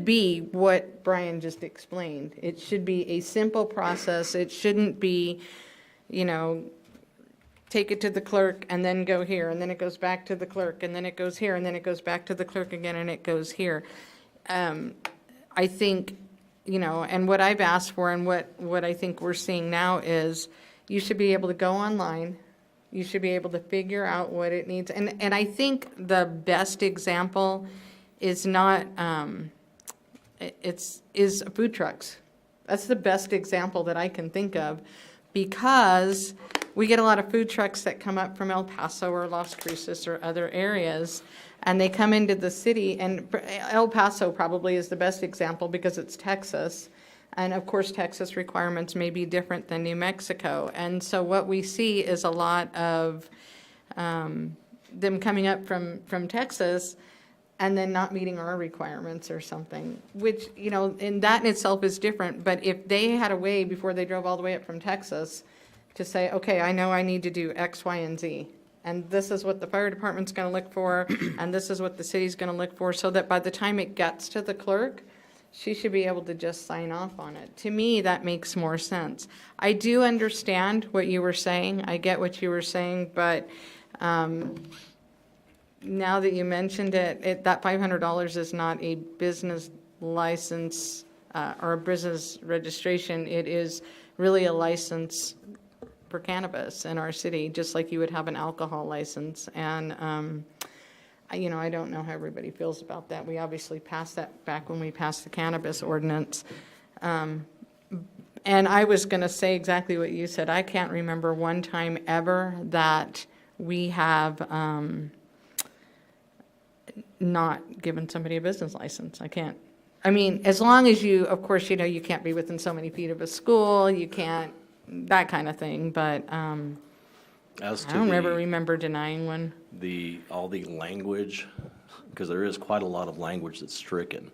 be what Brian just explained. It should be a simple process. It shouldn't be, take it to the clerk and then go here, and then it goes back to the clerk, and then it goes here, and then it goes back to the clerk again, and it goes here. I think, and what I've asked for and what I think we're seeing now is you should be able to go online. You should be able to figure out what it needs. And I think the best example is not, is food trucks. That's the best example that I can think of, because we get a lot of food trucks that come up from El Paso or Las Cruces or other areas, and they come into the city, and El Paso probably is the best example because it's Texas. And of course, Texas requirements may be different than New Mexico. And so what we see is a lot of them coming up from Texas and then not meeting our requirements or something, which, and that in itself is different. But if they had a way before they drove all the way up from Texas to say, okay, I know I need to do X, Y, and Z, and this is what the fire department's going to look for, and this is what the city's going to look for, so that by the time it gets to the clerk, she should be able to just sign off on it. To me, that makes more sense. I do understand what you were saying. I get what you were saying, but now that you mentioned it, that $500 is not a business license or a business registration. It is really a license for cannabis in our city, just like you would have an alcohol license. And I don't know how everybody feels about that. We obviously passed that back when we passed the cannabis ordinance. And I was going to say exactly what you said. I can't remember one time ever that we have not given somebody a business license. I can't. I mean, as long as you, of course, you can't be within so many feet of a school, you can't, that kind of thing. But I don't ever remember denying one. All the language, because there is quite a lot of language that's stricken.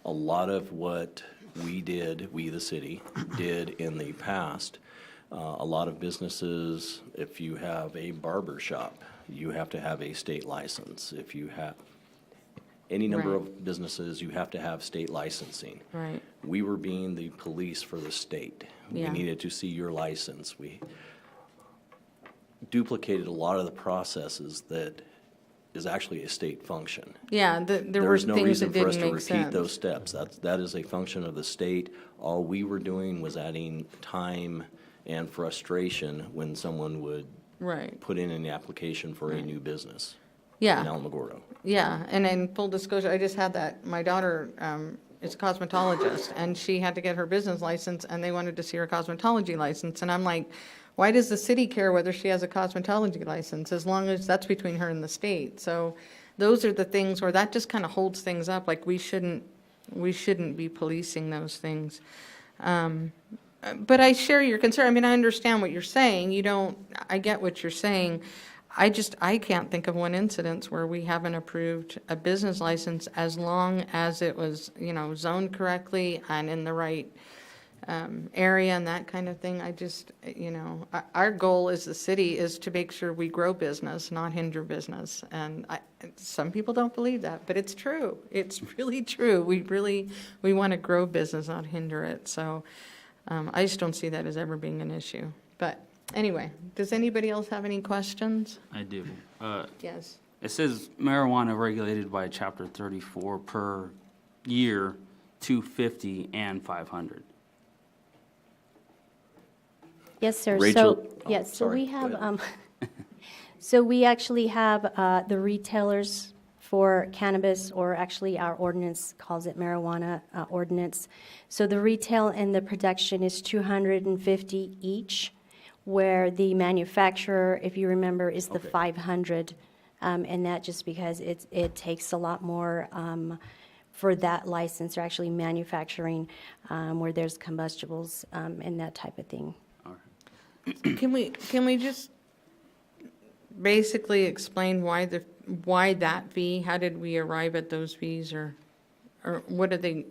A lot of what we the city, did in the past, a lot of businesses, if you have a barber shop, you have to have a state license. If you have any number of businesses, you have to have state licensing. Right. We were being the police for the state. Yeah. We needed to see your license. We duplicated a lot of the processes that is actually a state function. Yeah, there were There's no things reason that for us didn't to make repeat sense. those steps. That is a function of the state. All we were doing was adding time and frustration when someone would Right. put in an application for a new business Yeah. in Alamogordo. Yeah, and in full disclosure, I just had that, my daughter is a cosmetologist, and she had to get her business license, and they wanted to see her cosmetology license. And I'm like, why does the city care whether she has a cosmetology license, as long as that's between her and the state? So those are the things where that just kind of holds things up, like we shouldn't be policing those things. But I share your concern. I mean, I understand what you're saying. I get what you're saying. I can't think of one incident where we haven't approved a business license as long as it was, zoned correctly and in the right area and that kind of thing. Our goal as the city is to make sure we grow business, not hinder business. And some people don't believe that, but it's true. It's really true. We want to grow business, not hinder it. So I just don't see that as ever being an issue. But anyway, does anybody else have any questions? I do. Yes. It says marijuana regulated by Chapter 34 per year, 250 and 500. Yes, sir. Rachel- So, oh, yes, so sorry. we Go have, ahead. so we actually have the retailers for cannabis, or actually our ordinance calls it marijuana ordinance. So the retail and the production is 250 each, where the manufacturer, if you remember, is the Okay. 500. And that just because it takes a lot more for that license, or actually manufacturing, where there's combustibles and that type of thing. Can we just basically explain why that fee? How did we arrive at those fees, or what are they?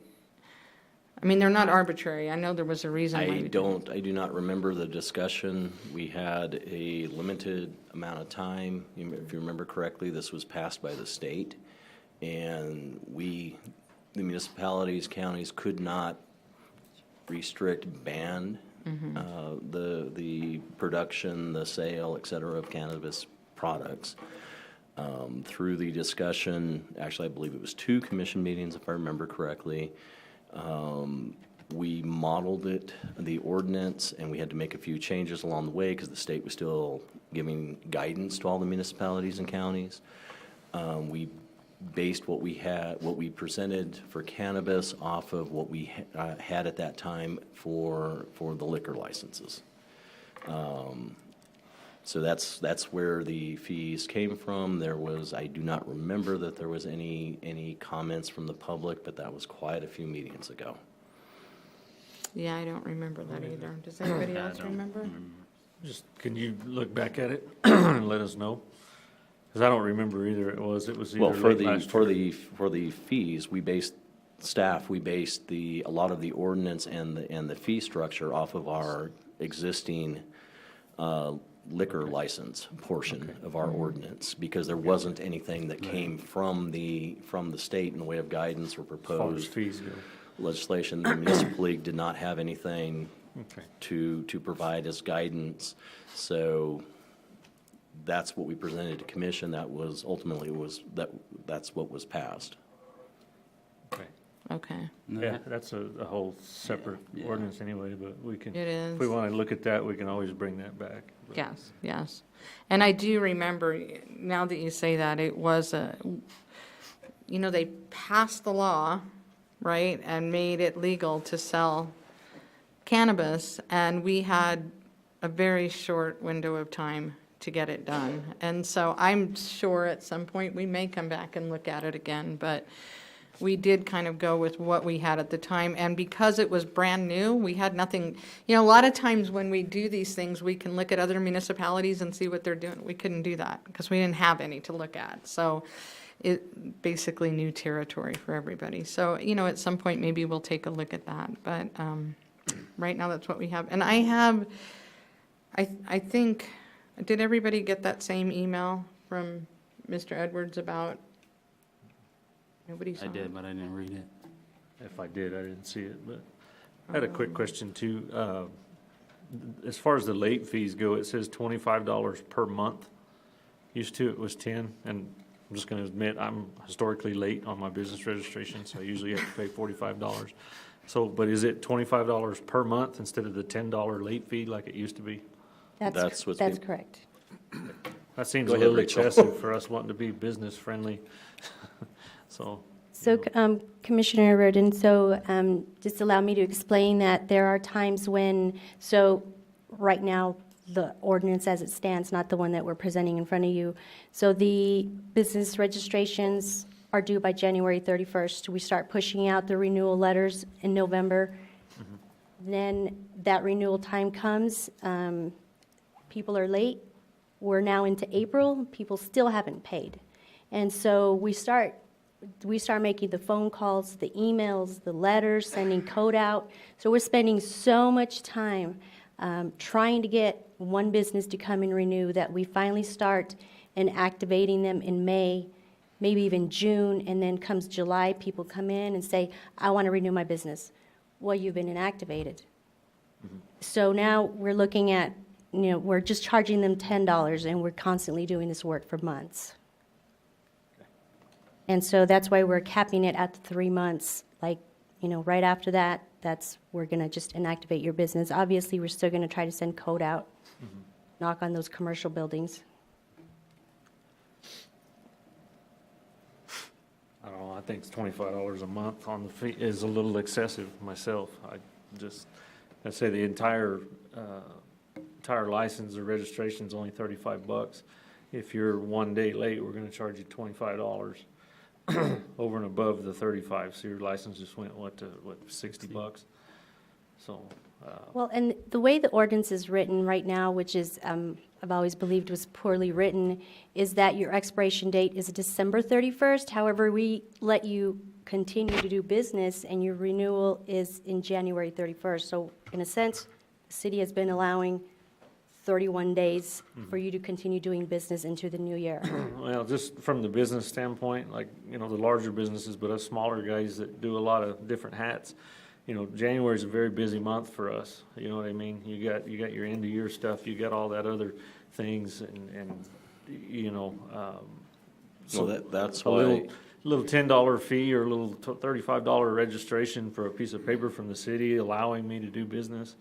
I mean, they're not arbitrary. I know there was a reason why we did it. I do not remember the discussion. We had a limited amount of time. If you remember correctly, this was passed by the state, and the municipalities, counties could not restrict, ban the production, the sale, et cetera, of cannabis products. Through the discussion, actually, I believe it was 2 commission meetings, if I remember correctly, we modeled the ordinance, and we had to make a few changes along the way because the state was still giving guidance to all the municipalities and counties. We based what we presented for cannabis off of what we had at that time for the liquor licenses. So that's where the fees came from. I do not remember that there was any comments from the public, but that was quite a few meetings ago. Yeah, I don't remember that either. Does anybody Yeah, I else don't remember? Just, can you look back at it and let us know? Because I don't remember either. It was either Well, late last year. for the fees, we based a lot of the ordinance and the fee structure off of our existing liquor license portion of our ordinance, because there wasn't anything that came from the state in the way of guidance or As far as proposed fees go. legislation. The municipal league did not have anything Okay. to provide as guidance, so that's what we presented to commission. That was ultimately that's what was passed. Okay. Okay. Yeah, that's a whole separate Yeah. ordinance anyway, but we can. It is. If we want to look at that, we can always bring that back. But- Yes, yes. And I do remember, now that you say that, it was they passed the law, right, and made it legal to sell cannabis, and we had a very short window of time to get it done. And so I'm sure at some point we may come back and look at it again, but we did kind of go with what we had at the time. And because it was brand new, we had nothing, a lot of times when we do these things, we can look at other municipalities and see what they're doing. We couldn't do that because we didn't have any to look at. So it basically new territory for everybody. So, at some point, maybe we'll take a look at that. But right now, that's what we have. And I think, did everybody get that same email from Mr. Edwards about? Nobody saw I it? did, but I didn't read it. If I did, I didn't see it, but I had a quick question too. As far as the late fees go, it says $25 per month. Used to, it was 10, and I'm just gonna admit, I'm historically late on my business registration, so I usually have to pay $45. So, but is it $25 per month instead of the $10 late fee like it used to be? That's what's That's been- correct. That seems Go a ahead, little Rachel. excessive for us wanting to be business friendly. So, So, Commissioner Reardon, just allow me to explain that there are times when, so right now, the ordinance as it stands, not the one that we're presenting in front of you. So the business registrations are due by January 31st. We start pushing out the renewal letters in November. Then that renewal time comes, people are late. We're now into April, people still haven't paid. And so we start making the phone calls, the emails, the letters, sending code out. So we're spending so much time trying to get one business to come and renew that we finally start and activating them in May, maybe even June, and then comes July, people come in and say, I want to renew my business. Well, you've been inactivated. So now we're looking at, we're just charging them $10, and we're constantly doing this work for months. And so that's why we're capping it at the 3 months. Right after that, we're going to just inactivate your business. Obviously, we're still going to try to send code out, knock on those commercial buildings. I don't know, I think it's $25 a month on the fee is a little excessive myself. I'd say the entire license or registration is only $35. If you're 1 day late, we're gonna charge you $25 over and above the 35. So your license just went, $60? So, Well, and the way the ordinance is written right now, which is, I've always believed was poorly written, is that your expiration date is December 31st. However, we let you continue to do business, and your renewal is in January 31st. So in a sense, the city has been allowing 31 days for you to continue doing business into the new year. well, just from the business standpoint, the larger businesses, but us smaller guys that do a lot of different hats, January is a very busy month for us. You know what I mean? You got your end of year stuff. You got all that other things, So that's a why, little $10 fee or a little $35 registration for a piece of paper from the city allowing me to do business.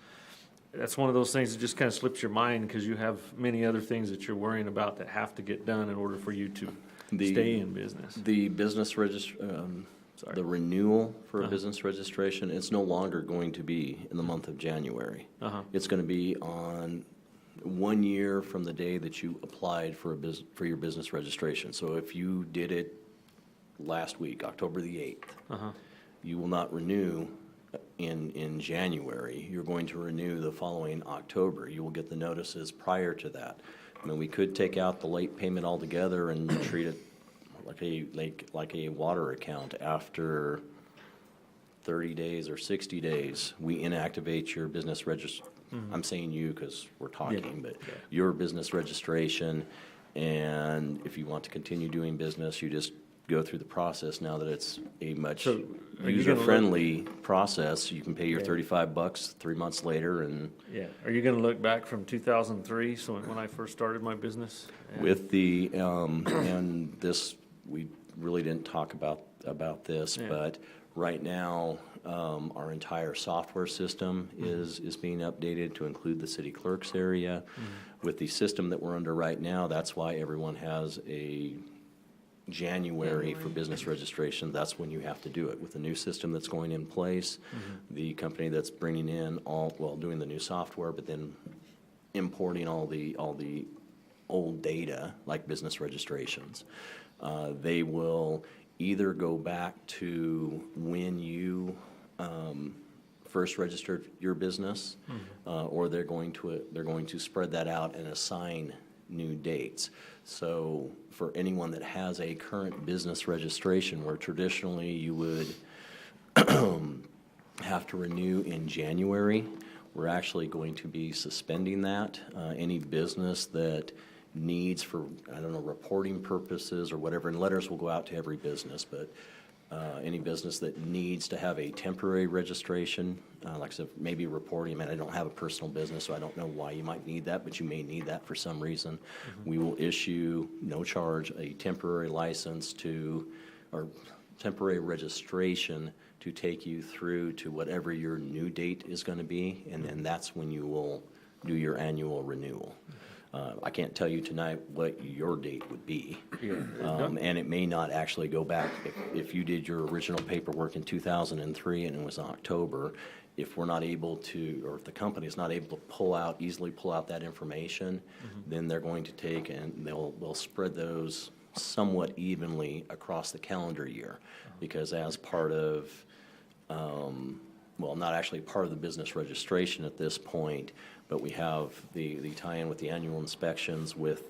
That's one of those things that just kind of slips your mind because you have many other things that you're worrying about that have to get done in order for you to stay in business. the business the renewal for a business registration, it's no longer going to be in the month of January. It's going to be on 1 year from the day that you applied for your business registration. So if you did it last week, October the 8th, you will not renew in January. You're going to renew the following October. You will get the notices prior to that. I mean, we could take out the late payment altogether and treat it like a water account. After 30 days or 60 days, we inactivate your business registration. I'm saying you because we're talking, but your business registration, and if you want to continue doing business, you just go through the process. Now that it's a much user-friendly process, you can pay your $35 3 months later. And Are you going to look back from 2003, so when I first started my business? with the and this, we really didn't talk about this, but right now our entire software system is being updated to include the city clerk's area. With the system that we're under right now, that's why everyone has a January for business registration. That's when you have to do it. With the new system that's going in place, the company that's bringing in doing the new software, but then importing all the old data like business registrations, they will either go back to when you first registered your business, or they're going to spread that out and assign new dates. So for anyone that has a current business registration, where traditionally you would have to renew in January, we're actually going to be suspending that. Any business that needs for, reporting purposes or whatever, and letters will go out to every business, but any business that needs to have a temporary registration, like I said, maybe reporting. I don't have a personal business, so I don't know why you might need that, but you may need that for some reason. We will issue, no charge, a temporary license or temporary registration to take you through to whatever your new date is going to be, and then that's when you will do your annual renewal. I can't tell you tonight what your date would be. Yeah. And it may not actually go back, if you did your original paperwork in 2003 and it was October, if we're not able to, or if the company's not able to easily pull out that information, then they're going to take and they'll spread those somewhat evenly across the calendar year. Because as part of, well, not actually part of the business registration at this point, but we have the tie-in with the annual inspections with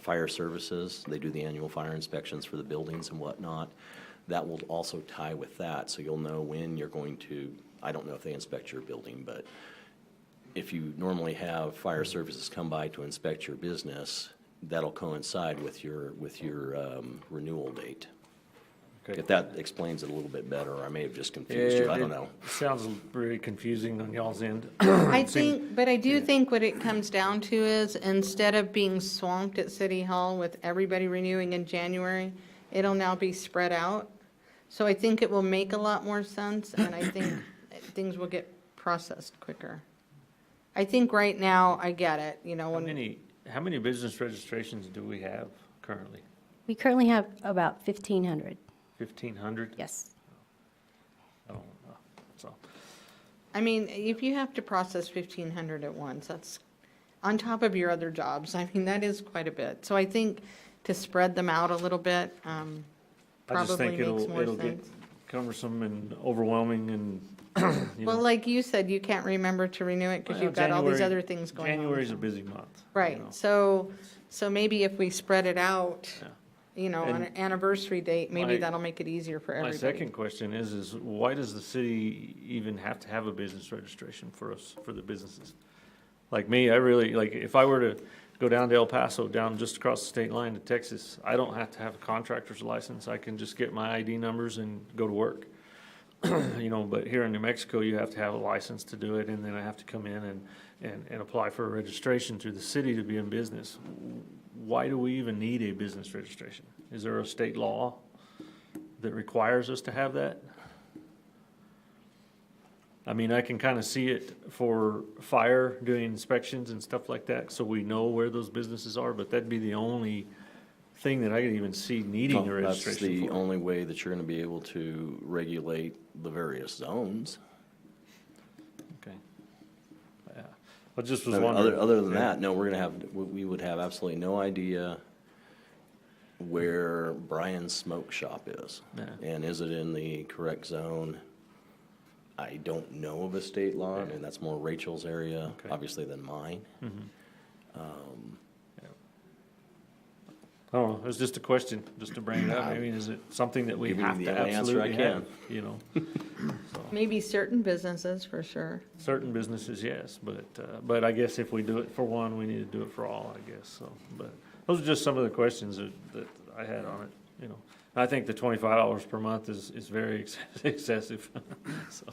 fire services. They do the annual fire inspections for the buildings and whatnot. That will also tie with that, so you'll know when you're going to, I don't know if they inspect your building, but if you normally have fire services come by to inspect your business, that'll coincide with your renewal date. Okay. If that explains it a little bit better, or I may have just confused you, I don't know. Sounds very confusing on y'all's end. I think, but I do think what it comes down to is, instead of being swamped at City Hall with everybody renewing in January, it'll now be spread out. So I think it will make a lot more sense, and I think things will get processed quicker. I think right now, I get it, you know, How many business registrations do we have currently? We currently have about 1,500. 1,500? Yes. I don't know, so. I mean, if you have to process 1,500 at once, that's on top of your other jobs. I mean, that is quite a bit. So I think to spread them out a little bit I probably just think makes more it'll get sense. cumbersome and overwhelming and, you Well, know. like you said, you can't remember to renew it because you've got all these January- other things going on. January's a busy month. Right, you know. so maybe if we spread it out, Yeah. you know, on an And anniversary date, maybe my- that'll make it easier for My everybody. second question is why does the city even have to have a business registration for us, for the businesses? Like me, I really, like, if I were to go down to El Paso, down just across the state line to Texas, I don't have to have a contractor's license. I can just get my ID numbers and go to work. You know, but here in New Mexico, you have to have a license to do it, and then I have to come in and apply for a registration through the city to be in business. Why do we even need a business registration? Is there a state law that requires us to have that? I mean, I can kind of see it for fire, doing inspections and stuff like that, so we know where those businesses are, but that'd be the only thing that I could even see needing a That's registration the for. only way that you're gonna be able to regulate the various zones. Okay. Yeah, I just was No, wondering. Other than Yeah. that, no, we would have absolutely no idea where Brian's Smoke Shop is. Yeah. And is it in the correct zone? I don't know of a state law, Yeah. and that's more Rachel's area, Okay. obviously, than mine. Mhm. I don't know, it was just a question, just to bring it up. I mean, is it something that we Give you have the to only answer I absolutely have, can. you know? So, Maybe certain businesses, for sure. certain businesses, yes, but I guess if we do it for one, we need to do it for all, I guess, so. But those are just some of the questions that I had on it, you know. I think the $25 per month is very excessive, so,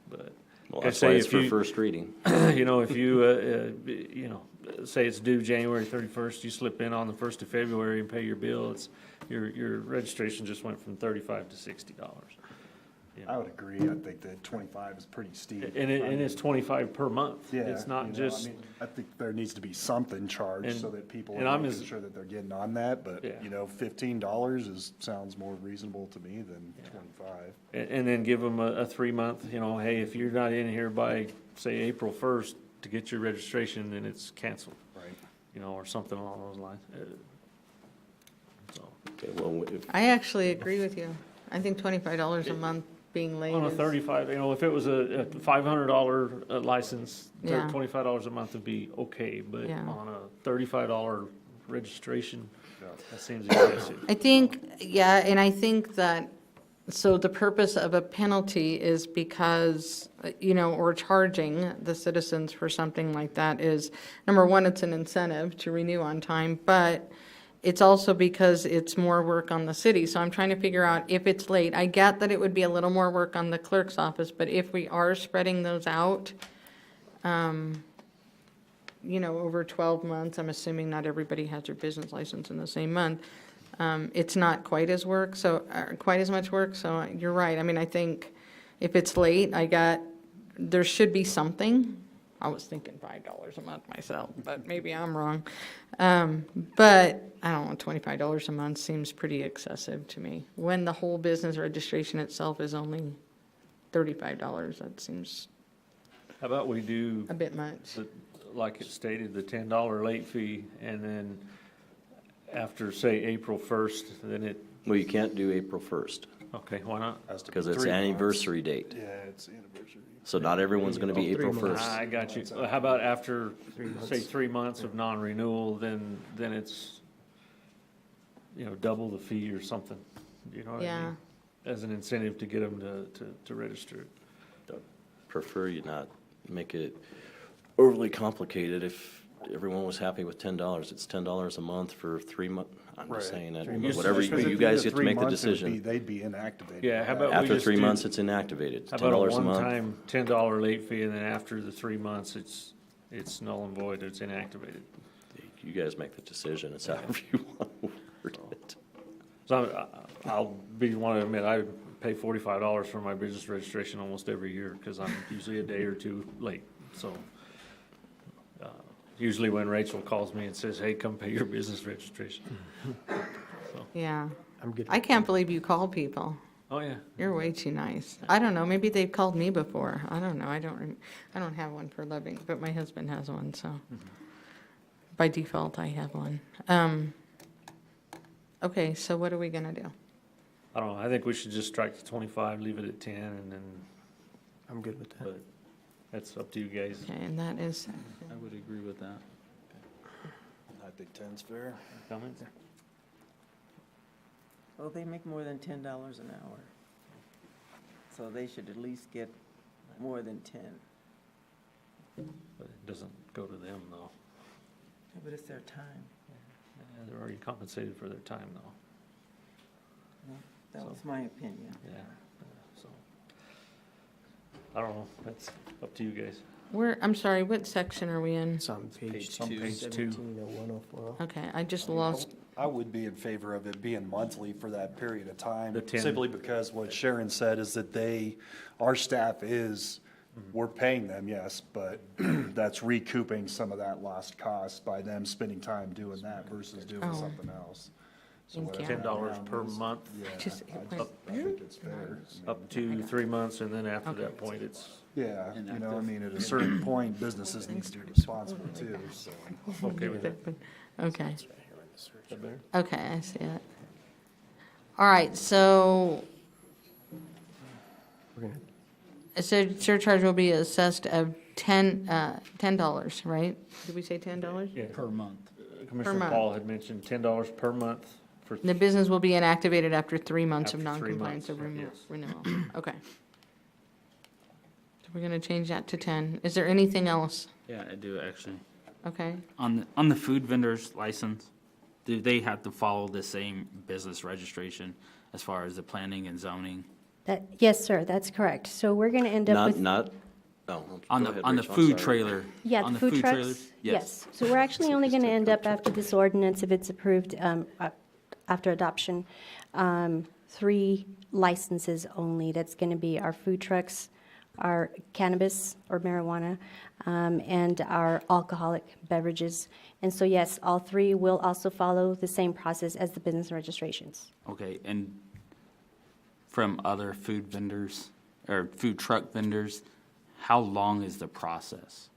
but. Well, I that's say why it's if for you- first reading. You know, if you know, say it's due January 31st, you slip in on the 1st of February and pay your bill, your registration just went from $35 to $60. You I know. would agree. I think that 25 is pretty steep. And it's 25 per month. Yeah, It's you not know, just, I mean, I think there needs to be something charged And- so that people and are I'm making as- sure that they're getting on that, but, Yeah. you know, $15 sounds more reasonable to me than 25. and then give them a 3-month, you know, hey, if you're not in here by, say, April 1st to get your registration, then it's canceled, Right. you know, or something along those lines. So. Okay, well, if, I actually agree with you. I think $25 a month being late On a is. 35, you know, if it was a $500 license, Yeah. $25 a month would be okay, but Yeah. on a $35 registration, that seems excessive. I think, yeah, and I think that, so the purpose of a penalty is because, you know, or charging the citizens for something like that is, number one, it's an incentive to renew on time, but it's also because it's more work on the city. So I'm trying to figure out if it's late. I get that it would be a little more work on the clerk's office, but if we are spreading those out, you know, over 12 months, I'm assuming not everybody has their business license in the same month. It's not quite as quite as much work, so you're right. I mean, I think if it's late, there should be something I was thinking $5 a month myself, but maybe I'm wrong. But I don't know, $25 a month seems pretty excessive to me. When the whole business registration itself is only $35, that seems How about we do, a bit much. like it stated, the $10 late fee, and then after, say, April 1st, then it, Well, you can't do April 1st okay, why not? Has to be because it's 3 months. anniversary date. Yeah, it's the anniversary. So not everyone's going to be Oh, 3 April months. 1st. I got you. How about after, 3 months. say, 3 months of non-renewal, then it's, double the fee or something, you know what I Yeah. mean? As an incentive to get them to register. Prefer you not make it overly complicated. If everyone was happy with $10, it's $10 a month for 3 months. I'm just Right. saying that, 3 months. whatever, Because at you the end guys of get to 3 make the months, it'd be- decision. They'd be inactivated. Yeah, how about we After just 3 do- months, it's inactivated. How about a $10 a month. one-time $10 late fee, and then after the 3 months, it's null and void, it's inactivated? You guys make the decision. It's however you want to word it. So I'll be one to admit, I pay $45 for my business registration almost every year, because I'm usually a day or two late, so. Usually when Rachel calls me and says, hey, come pay your business registration. Yeah. I'm good. I can't believe you call people. Oh, yeah. You're way too nice. I don't know, maybe they've called me before. I don't know. I don't have one for living, but my husband has one, so by default, I have one. Okay, so what are we gonna do? I don't know, I think we should just strike the 25, leave it at 10, and then, I'm good with that. but that's up to you guys. Okay, and that is, I would agree with that. I think 10's fair. Comments? Well, they make more than $10 an hour, so they should at least get more than 10. But it doesn't go to them, though. Yeah, but it's their time. Yeah, they're already compensated for their time, though. That was my opinion. Yeah, so. I don't know, that's up to you guys. I'm sorry, what section are we in? It's on page on 2, page 2. 170104. Okay, I just lost, I would be in favor of it being monthly for that period of time. The 10. Simply because what Sharon said is that our staff is, we're paying them, yes, but that's recouping some of that lost cost by them spending time doing that versus doing Oh. something else. So Thank you. whatever that $10 amount per is, month, Yeah, Just- it I went- think it's fair. up to 3 months, and then after Okay. that point, it's, Yeah, you know, I Inactive. mean, at a certain point, businesses need to be responsible too, so. okay with that. okay, Is that better? okay, I see it. All right, so We're gonna, a surcharge will be assessed of $10, right? Did we say $10? Yeah. Per month. Commissioner month. Paul had mentioned $10 per month for, The business will be inactivated after 3 months of After 3 noncompliance of months, yes. renewal. Okay. So we're gonna change that to 10. Is there anything else? Yeah, I do actually. Okay, On the food vendor's license, do they have to follow the same business registration as far as the planning and zoning? Yes, sir, that's correct. So we're going to end up with. Oh, On go the, ahead, on the Rachel, I'm food sorry. trailer? Yeah, on the food trailers? trucks, yes. So we're actually only going to end up after this ordinance, if it's approved, after adoption, 3 licenses only. That's going to be our food trucks, our cannabis or marijuana, and our alcoholic beverages. And so, yes, all 3 will also follow the same process as the business registrations. Okay, and from other food vendors, or food truck vendors, how long is the process?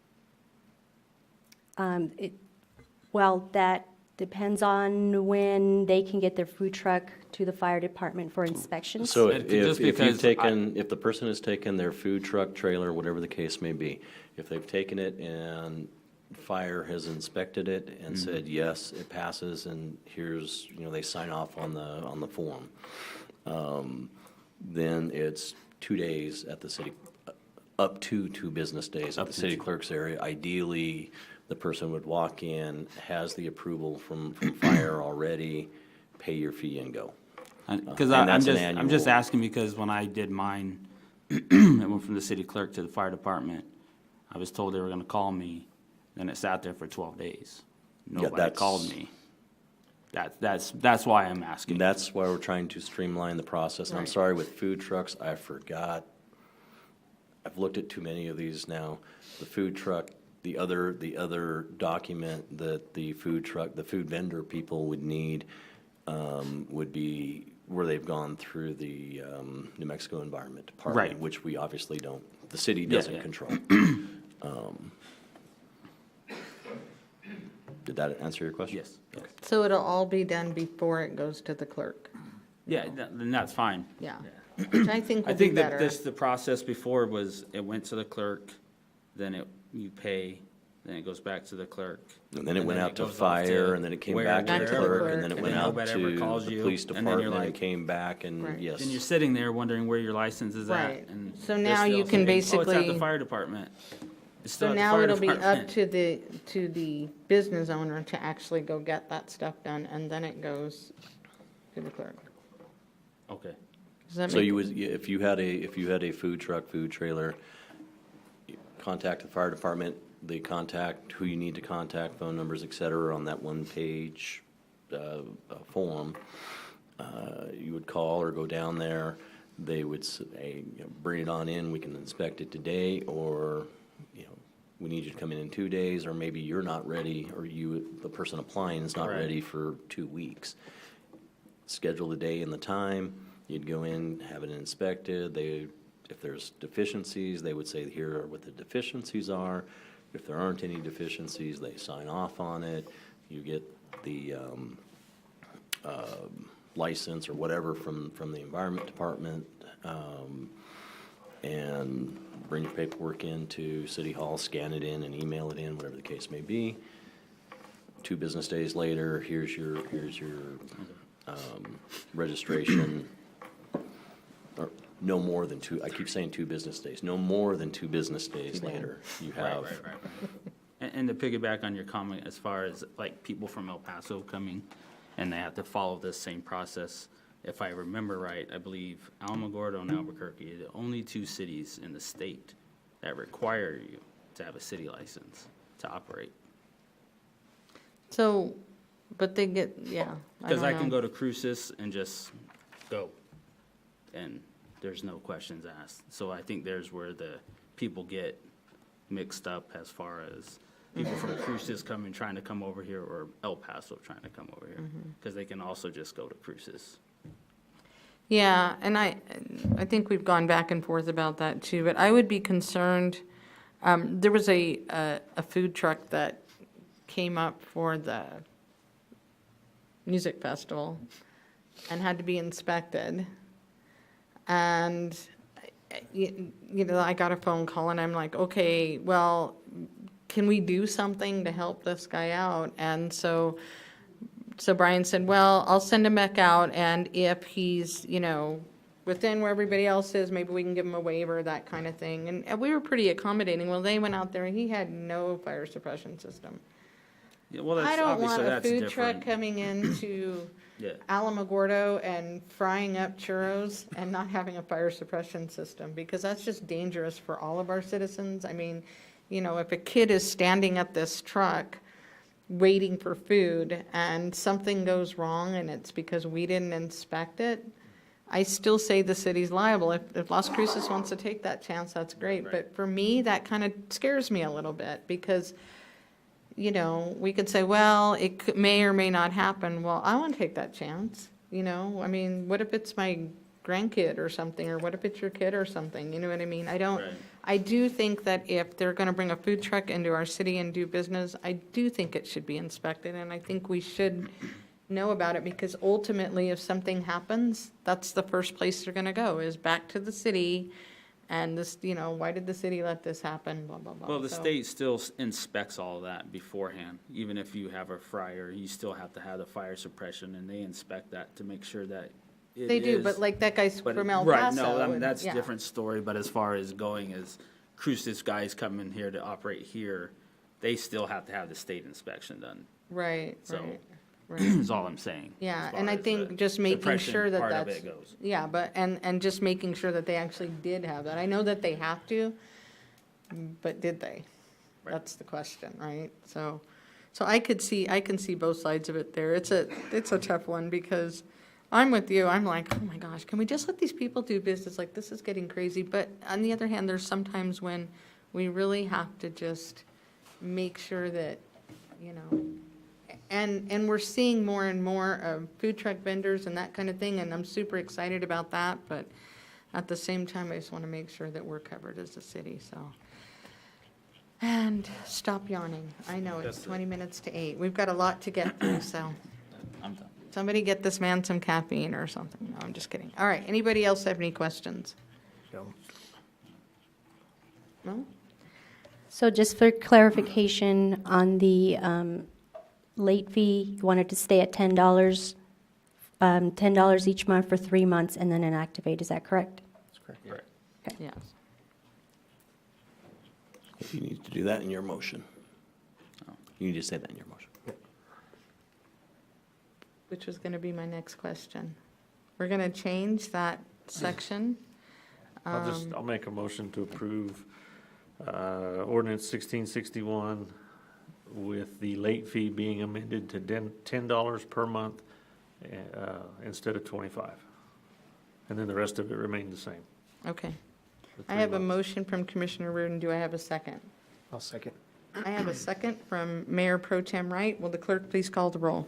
Well, that depends on when they can get their food truck to the fire department for inspection. So Just if you've because taken, if the person has taken their food truck, trailer, whatever the case may be, if they've taken it and fire has inspected it and said, yes, it passes, and here's, they sign off on the form, then it's 2 days at the city, up to 2 business days at the city clerk's area. Ideally, the person would walk in, has the approval from fire already, pay your fee and go. Because And that's an I'm just annual. asking because when I did mine, I went from the city clerk to the fire department, I was told they were gonna call me, then it sat there for 12 days. Nobody that's- called me. That's why I'm asking. That's why we're trying to streamline the process. And I'm Right. sorry, with food trucks, I forgot. I've looked at too many of these now. The food truck, the other document that the food truck, the food vendor people would need would be where they've gone through the New Mexico Environment Department, Right. which we obviously don't, the city doesn't yeah. control. Did that answer your question? Yes. Yes. So it'll all be done before it goes to the clerk? Yeah, then that's fine. Yeah, which I think I will be think that better. the process before was, it went to the clerk, then you pay, then it goes back to the clerk. And then it went out to goes off fire, and then it came where- back to the Back to the clerk, clerk, and then it and went then out nobody to ever calls the you, police and then you're department, and like- came back, and Right. yes. Then you're sitting there wondering where your license is at. Right. And So they're now you still can saying, "Oh, it's at basically- the fire department." It's still So at the now fire it'll be up department. to the business owner to actually go get that stuff done, and then it goes to the clerk. Okay. Does that So make? you would, if you had a food truck, food trailer, you contact the fire department, they contact who you need to contact, phone numbers, et cetera, on that one-page form. You would call or go down there, they would say, bring it on in, we can inspect it today, or, we need you to come in 2 days, or maybe you're not ready, or the person applying is not Right. ready for 2 weeks. Schedule the day and the time, you'd go in, have it inspected, if there's deficiencies, they would say, here are what the deficiencies are. If there aren't any deficiencies, they sign off on it, you get the license or whatever from the Environment Department, and bring your paperwork into City Hall, scan it in and email it in, whatever the case may be. 2 business days later, here's your registration. Or no more than 2, I keep saying 2 business days, no more than 2 business days later, you have. Right. And to piggyback on your comment, as far as like people from El Paso coming, and they have to follow this same process. If I remember right, I believe Alamogordo and Albuquerque are the only 2 cities in the state that require you to have a city license to operate. So, but they get, yeah, Because I can know. go to Cruces and just go, and there's no questions asked. So I think there's where the people get mixed up as far as people from Cruces coming, trying to come over here, or El Paso trying to come over here. Because they can also just go to Cruces. Yeah, and I think we've gone back and forth about that too, but I would be concerned, there was a food truck that came up for the music festival and had to be inspected. And, I got a phone call and I'm like, okay, well, can we do something to help this guy out? And so Brian said, well, I'll send him back out, and if he's, within where everybody else is, maybe we can give him a waiver, that kind of thing. And we were pretty accommodating. Well, they went out there, and he had no fire suppression system. Yeah, well, I that's, don't obviously, want a that's food different. truck coming into Yeah. Alamogordo and frying up churros and not having a fire suppression system, because that's just dangerous for all of our citizens. I mean, if a kid is standing at this truck waiting for food and something goes wrong and it's because we didn't inspect it, I still say the city's liable. If Las Cruces wants to take that chance, that's great. But for me, that kind of scares me a little bit, because we could say, well, it may or may not happen. Well, I want to take that chance, I mean, what if it's my grandkid or something, or what if it's your kid or something, you know what I mean? I do think that if they're going to bring a food truck into our city and do business, I do think it should be inspected, and I think we should know about it, because ultimately, if something happens, that's the first place they're going to go, is back to the city. And this, why did the city let this happen, blah, blah, blah. Well, the So- state still inspects all that beforehand. Even if you have a fryer, you still have to have the fire suppression, and they inspect that to make sure that it They do, is- but like that guy's but- from El Right, Paso. no, I mean, and- that's a yeah. different story, but as far as going as Cruces guys come in here to operate here, they still have to have the state inspection done, Right, So- right, right. is all I'm saying. Yeah, as far and I as think the just making suppression sure that part of that's, it goes. yeah, but, and just making sure that they actually did have that. I know that they have to, but did they? Right. That's the question, right? So I can see both sides of it there. It's a tough one, because I'm with you. I'm like, oh my gosh, can we just let these people do business? Like, this is getting crazy. But on the other hand, there's sometimes when we really have to just make sure that, you know, and we're seeing more and more of food truck vendors and that kind of thing, and I'm super excited about that. But at the same time, I just want to make sure that we're covered as a city, so. And stop yawning. I know it's 20 minutes to 8. We've got a lot to get through, so. I'm done. Somebody get this man some caffeine or something. No, I'm just kidding. All right, anybody else have any questions? No. No? So just for clarification on the late fee, you wanted to stay at $10, $10 each month for 3 months and then inactivate, is that correct? That's correct. Yes. You need to do that in your motion. You need to say that in your motion. Which was going to be my next question. We're going to change that section. I'll make a motion to approve ordinance 1661 with the late fee being amended to $10 per month instead of 25. And then the rest of it remained the same. Okay. for I 3 have a months. motion from Commissioner Reardon. Do I have a second? I'll second. I have a second from Mayor Pro Tem Wright. Will the clerk please call the roll?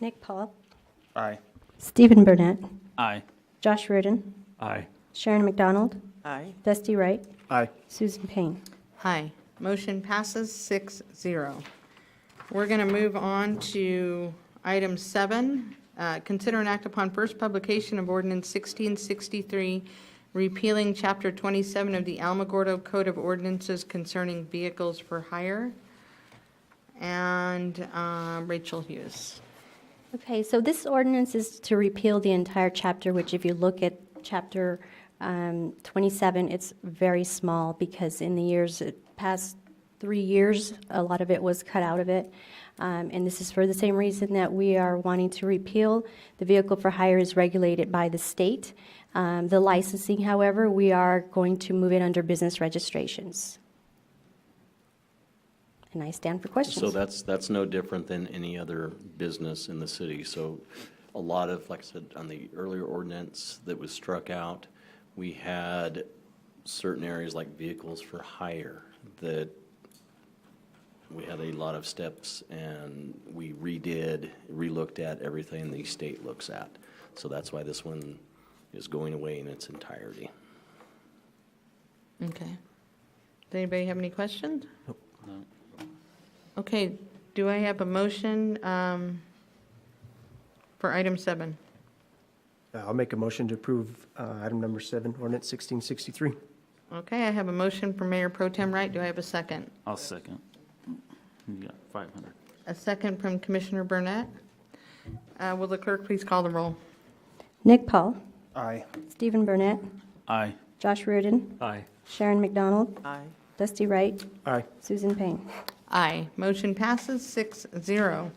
Nick Paul, Aye. Stephen Burnett, Aye. Josh Reardon, Aye. Sharon McDonald, Aye. Dusty Wright, Aye. Susan Payne. Aye. Motion passes 6-0. We're going to move on to item 7. Consider and act upon first publication of ordinance 1663, repealing Chapter 27 of the Alamogordo Code of Ordinances concerning vehicles for hire. And Rachel Hughes. Okay, so this ordinance is to repeal the entire chapter, which if you look at chapter 27, it's very small because in the past 3 years, a lot of it was cut out of it. And this is for the same reason that we are wanting to repeal. The vehicle for hire is regulated by the state. The licensing, however, we are going to move it under business registrations. And I stand for questions. So that's no different than any other business in the city. So a lot of, like I said, on the earlier ordinance that was struck out, we had certain areas like vehicles for hire that we had a lot of steps and we relooked at everything the state looks at. So that's why this one is going away in its entirety. Okay. Does anybody have any questions? No. Okay, do I have a motion for item 7? I'll make a motion to approve item number 7, ordinance 1663. Okay, I have a motion from Mayor Pro Tem Wright. Do I have a second? I'll second. You got 500. A second from Commissioner Burnett. Will the clerk please call the roll? Nick Paul, Aye. Stephen Burnett, Aye. Josh Reardon, Aye. Sharon McDonald, Aye. Dusty Wright, Aye. Susan Payne. Aye. Motion passes 6-0.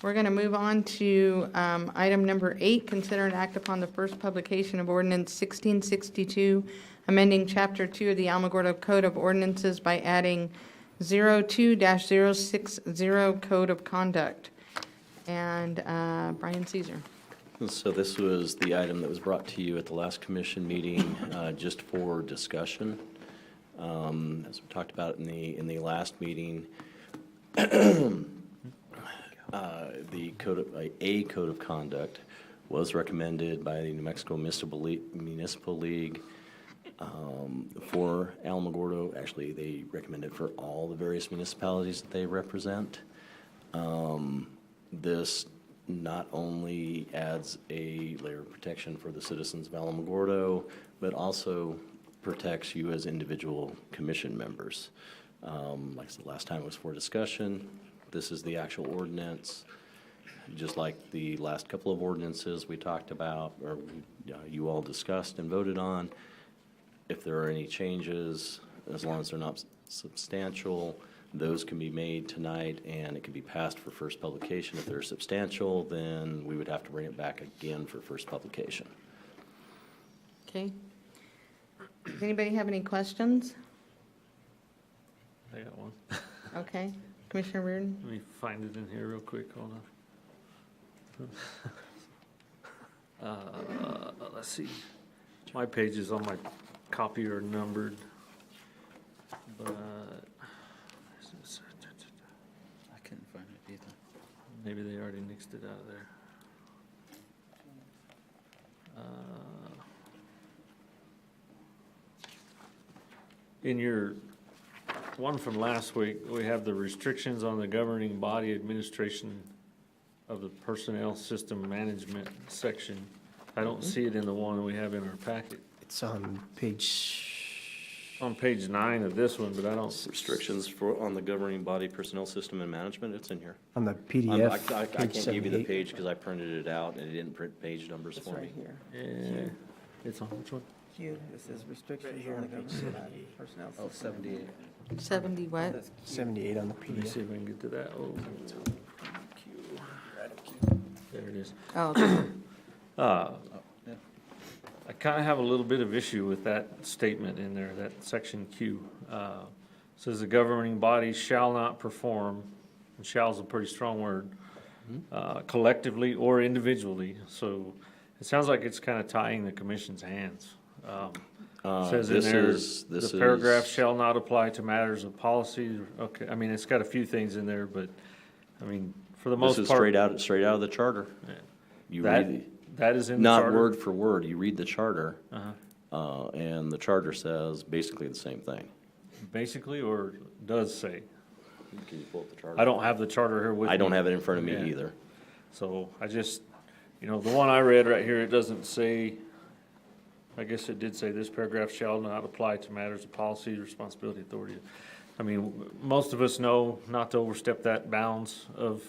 We're going to move on to item number 8, consider and act upon the first publication of ordinance 1662, amending Chapter 2 of the Alamogordo Code of Ordinances by adding 02-060 Code of Conduct. And Brian Caesar. So this was the item that was brought to you at the last commission meeting, just for discussion. As we talked about in the last meeting, the code of conduct was recommended by the New Mexico Municipal League for Alamogordo. Actually, they recommended for all the various municipalities that they represent. This not only adds a layer of protection for the citizens of Alamogordo, but also protects you as individual commission members. Like I said, last time it was for discussion. This is the actual ordinance. Just like the last couple of ordinances we talked about, or you all discussed and voted on, if there are any changes, as long as they're not substantial, those can be made tonight and it can be passed for first publication. If they're substantial, then we would have to bring it back again for first publication. Okay. Does anybody have any questions? I got one. Okay. Commissioner Reardon? Let me find it in here real quick, hold on. Let's see, my pages on my copy are numbered, but I couldn't find it either. maybe they already nixed it out of there. In your one from last week, we have the restrictions on the governing body administration of the personnel system management section. I don't see it in the one we have in our packet. It's on page, On page 9 of this one, but I don't. Restrictions on the governing body personnel system and management, it's in here. on the I PDF, I page can't give you the 78. page because I printed it out and it didn't print page numbers It's for right me. here. Yeah, it's on which one? Q, it says restrictions on the government body personnel system. 70 what? That's Q. 78 on the Let me see PDF. if I can get to that. Oh, there it is. Oh, okay. I kind of have a little bit of issue with that statement in there, that section Q. Says the governing body shall not perform, and shall is a pretty strong word, collectively or individually. So it sounds like it's kind of tying the commission's hands. Says in This there, is- this the paragraph is- shall not apply to matters of policy. Okay, I mean, it's got a few things in there, but, I mean, for the most This part. is straight out of the charter. You That, read, that is in the not charter? word for word, you read the charter, Uh-huh. and the charter says basically the same thing. Basically, or does say? Can you pull up the charter? I don't have the charter here with me. I don't have it in front of me Yeah. either. So I just, the one I read right here, it doesn't say, I guess it did say this paragraph shall not apply to matters of policy, responsibility, authority. I mean, most of us know not to overstep that bounds of,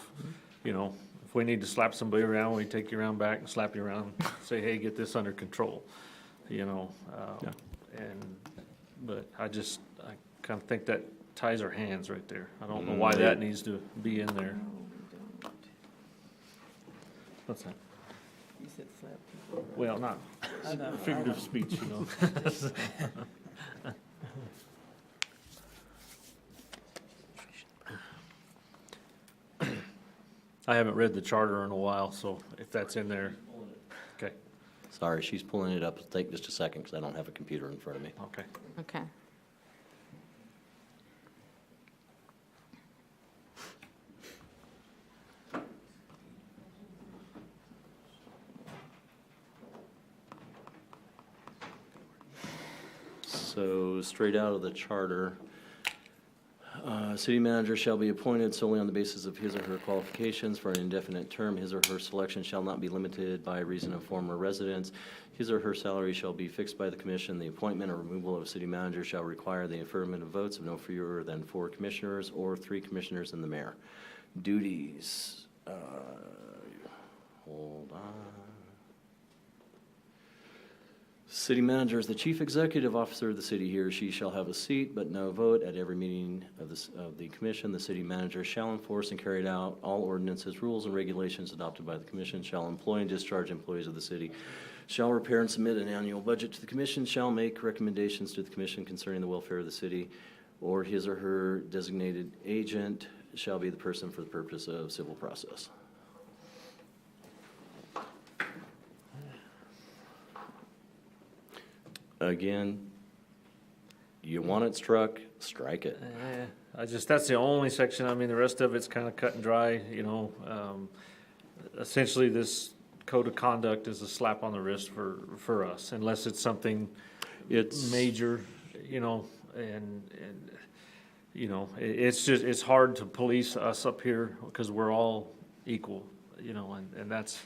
if we need to slap somebody around, we take you around back and slap you around, say, hey, get this under control, but I kind of think that ties our hands right there. I don't know why that needs to be in there. What's that? You said slap people. Well, not I know, I figurative know. speech, I haven't read the charter in a while, so if that's in there, okay, Sorry, she's pulling it up. It'll take just a second because I don't have a computer in front of me. okay. Okay. So, straight out of the charter, city manager shall be appointed solely on the basis of his or her qualifications for an indefinite term. His or her selection shall not be limited by reason of former residence. His or her salary shall be fixed by the commission. The appointment or removal of a city manager shall require the affirmative votes of no fewer than 4 commissioners or 3 commissioners and the mayor. Duties, hold on. City manager is the chief executive officer of the city. He or she shall have a seat but no vote at every meeting of the commission. The city manager shall enforce and carry out all ordinances, rules, and regulations adopted by the commission, shall employ and discharge employees of the city, shall prepare and submit an annual budget to the commission, shall make recommendations to the commission concerning the welfare of the city, or his or her designated agent shall be the person for the purpose of civil process. Again, you want it struck, strike it. That's the only section, the rest of it's kind of cut and dry, essentially this code of conduct is a slap on the wrist for us, unless it's something major, it's hard to police us up here because we're all equal, and that's,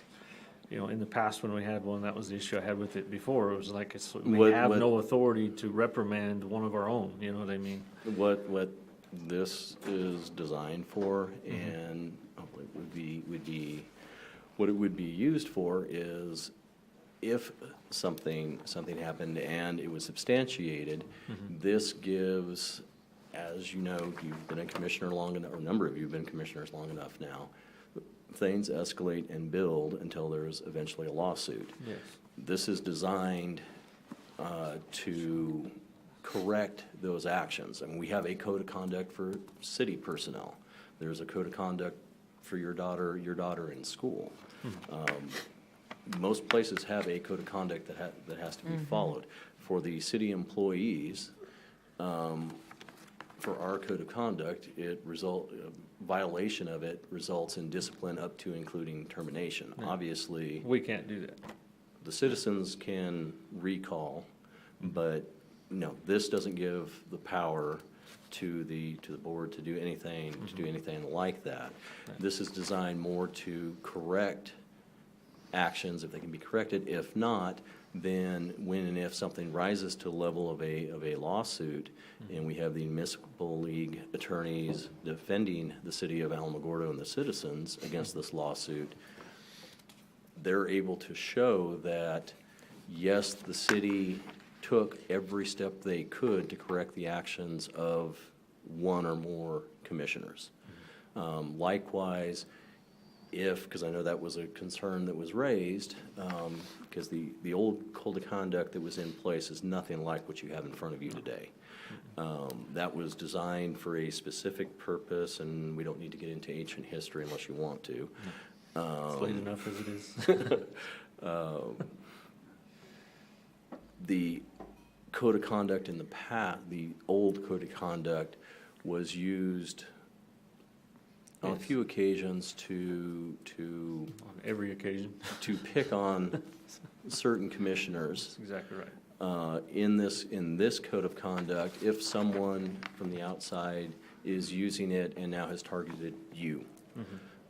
in the past when we had one, that was the issue I had with it before. It was like, we have no authority to reprimand one of our own, you know what I mean? What this is designed for, and what it would be used for is if something happened and it was substantiated, this gives, as you know, you've been a commissioner long enough, or a number of you have been commissioners long enough now, things escalate and build until there's eventually a lawsuit. Yes. This is designed to correct those actions. And we have a code of conduct for city personnel. there's a code of conduct for your daughter in school. Most places have a code of conduct that has to be followed. For the city employees, for our code of conduct, violation of it results in discipline up to including termination. Obviously, We can't do that. the citizens can recall, but no, this doesn't give the power to the board to do anything like that. This is designed more to correct actions if they can be corrected. If not, then when and if something rises to the level of a lawsuit, and we have the municipal league attorneys defending the city of Alamogordo and the citizens against this lawsuit, they're able to show that, yes, the city took every step they could to correct the actions of one or more commissioners. Likewise, because I know that was a concern that was raised, because the old code of conduct that was in place is nothing like what you have in front of you today. That was designed for a specific purpose, and we don't need to get into ancient history unless you want to. It's late enough as it is. The code of conduct in the past, the old code of conduct was used on a few occasions On every occasion. to pick on certain commissioners. That's exactly right. In this code of conduct, if someone from the outside is using it and now has targeted you,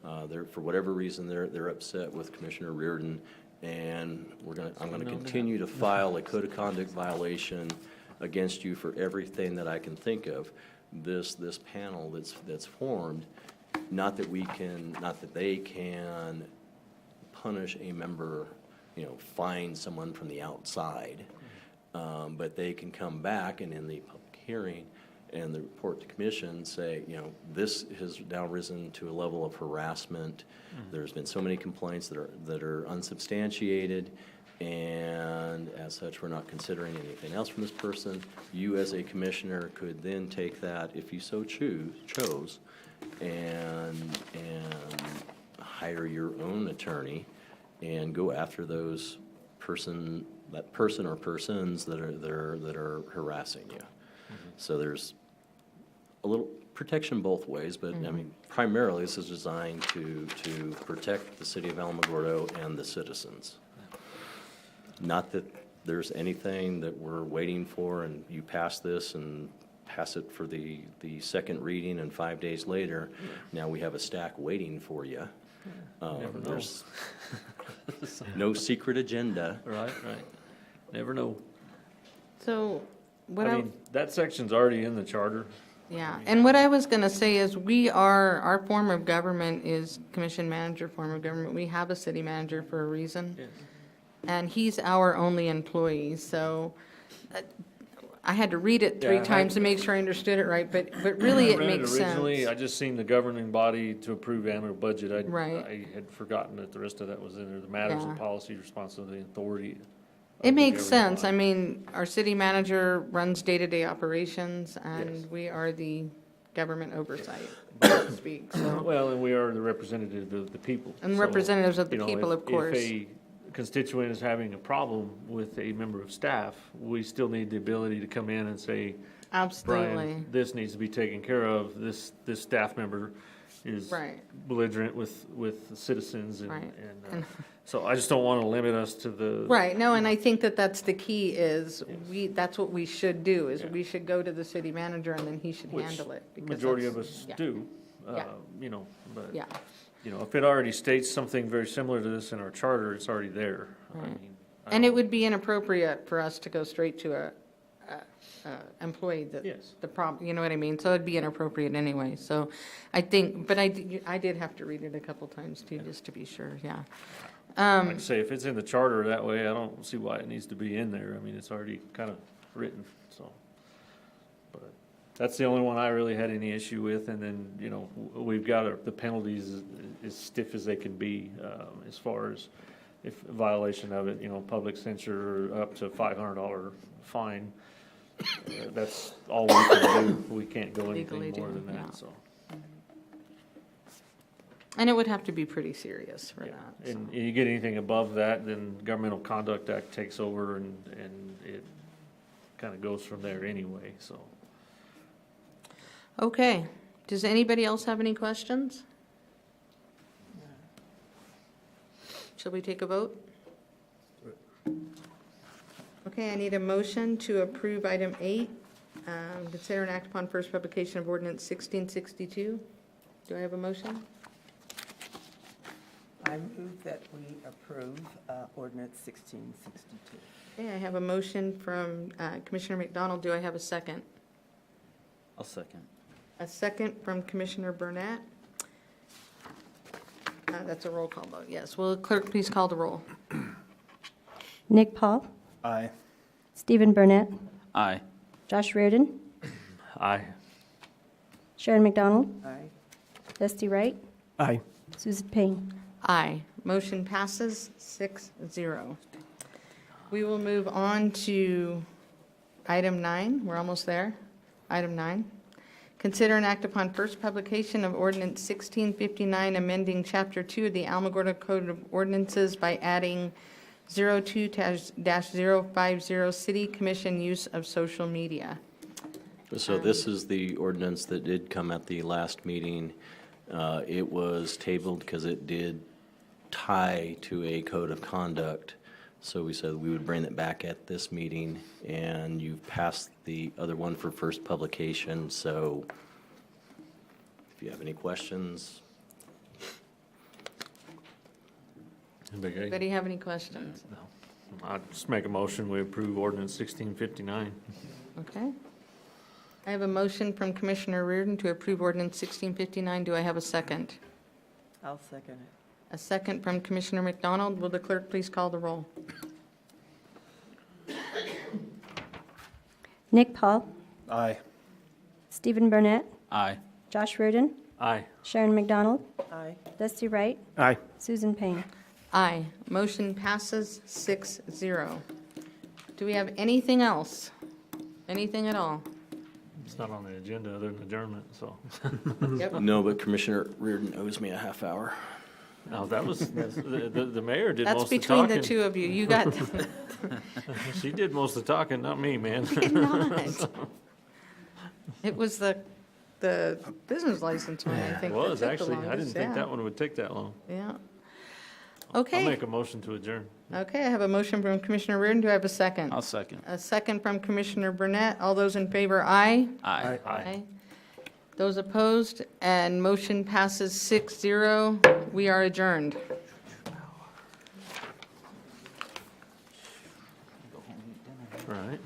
for whatever reason, they're upset with Commissioner Reardon, and I'm gonna continue to file a code of conduct violation against you for everything that I can think of. This panel that's formed, not that they can punish a member, find someone from the outside, but they can come back and in the public hearing and the report to commission say, this has now risen to a level of harassment. There's been so many complaints that are unsubstantiated, and as such, we're not considering anything else from this person. You as a commissioner could then take that, if you so chose, and hire your own attorney and go after that person or persons that are harassing you. So there's a little protection both ways, but I mean, primarily this is designed to protect the city of Alamogordo and the citizens. Not that there's anything that we're waiting for and you pass this and pass it for the second reading and 5 days later, now we have a stack waiting for you. There's no secret agenda. Right. Never know. So what I mean, that section's already in the charter. Yeah, and what I was going to say is our form of government is commission manager form of government. We have a city manager for a reason. Yes. And he's our only employee, so I had to read it three Yeah, times to make sure I understood it right, but really it I read makes originally, I sense. just seen the governing body to approve annual budget. Right. I had forgotten that the rest of that was in there, the matters Yeah. of policy, responsibility, authority. of It the makes governing sense. I body. mean, our city manager runs day-to-day operations, Yes. and we are the government oversight, so to speak, so. Well, and we are the representative of the people. And So, representatives of the you know, people, of course. If a constituent is having a problem with a member of staff, we still need the ability to come in and say, Absolutely. Brian, this needs to be taken care of. This staff member is Right. belligerent with the citizens and, Right. and so I just don't want to limit us to the. Right, no, and I think that that's the key is that's what we should do, is Yeah. we should go to the city manager and then he should Which handle it. because Majority of that's- us yeah, do, Yeah. but, Yeah, if it already states something very similar to this in our charter, it's already there. I Right. mean, I and it don't- would be inappropriate for us to go straight to a employee that, Yes. the problem, you know what I mean? So it'd be inappropriate anyway, so I think, but I did have to read it a couple times too, just to be sure, yeah. Like I say, if it's in the charter that way, I don't see why it needs to be in there. I mean, it's already kind of written, so. But that's the only one I really had any issue with, and then, we've got the penalties as stiff as they can be, as far as if violation of it, public censure up to $500 fine. That's all we can do. We can't go anything Legally more do, than yeah. that, so. And it would have to be pretty serious for that. so. And you get anything above that, then Governmental Conduct Act takes over and it kind of goes from there anyway, so. Okay, does anybody else have any questions? Shall we take a vote? Okay, I need a motion to approve item 8, consider and act upon first publication of ordinance 1662. Do I have a motion? I move that we approve ordinance 1662. Okay, I have a motion from Commissioner McDonald. Do I have a second? I'll second. A second from Commissioner Burnett. That's a roll call vote, yes. Will the clerk please call the roll? Nick Paul, Aye. Stephen Burnett, Aye. Josh Reardon, Aye. Sharon McDonald, Aye. Dusty Wright, Aye. Susan Payne. Aye. Motion passes 6-0. We will move on to item 9. We're almost there. Item 9. Consider and act upon first publication of ordinance 1659, amending Chapter 2 of the Alamogordo Code of Ordinances by adding 02-050 City Commission use of social media. So this is the ordinance that did come at the last meeting. It was tabled because it did tie to a code of conduct. So we said we would bring it back at this meeting, and you've passed the other one for first publication, so if you have any questions. Anybody have any questions? I'd just make a motion, we approve ordinance 1659. Okay. I have a motion from Commissioner Reardon to approve ordinance 1659. Do I have a second? I'll second it. A second from Commissioner McDonald. Will the clerk please call the roll? Nick Paul, Aye. Stephen Burnett, Aye. Josh Reardon, Aye. Sharon McDonald, Aye. Dusty Wright, Aye. Susan Payne. Aye. Motion passes 6-0. Do we have anything else? Anything at all? It's not on the agenda other than adjournment, so. Yep. No, but Commissioner Reardon owes me a half hour. No, that was, the mayor did That's most of the between talking. the two of you. You got, She did most of the talking, not me, man. did not. It was the business license one, I It think. was, that took the actually. I didn't longest, think yeah. that one would take that long. Yeah. I'll Okay. make a motion to adjourn. Okay, I have a motion from Commissioner Reardon. Do I have a second? I'll second. A second from Commissioner Burnett. All those in favor, aye? Aye. Aye. Those opposed, and motion passes 6-0. We are adjourned. Right.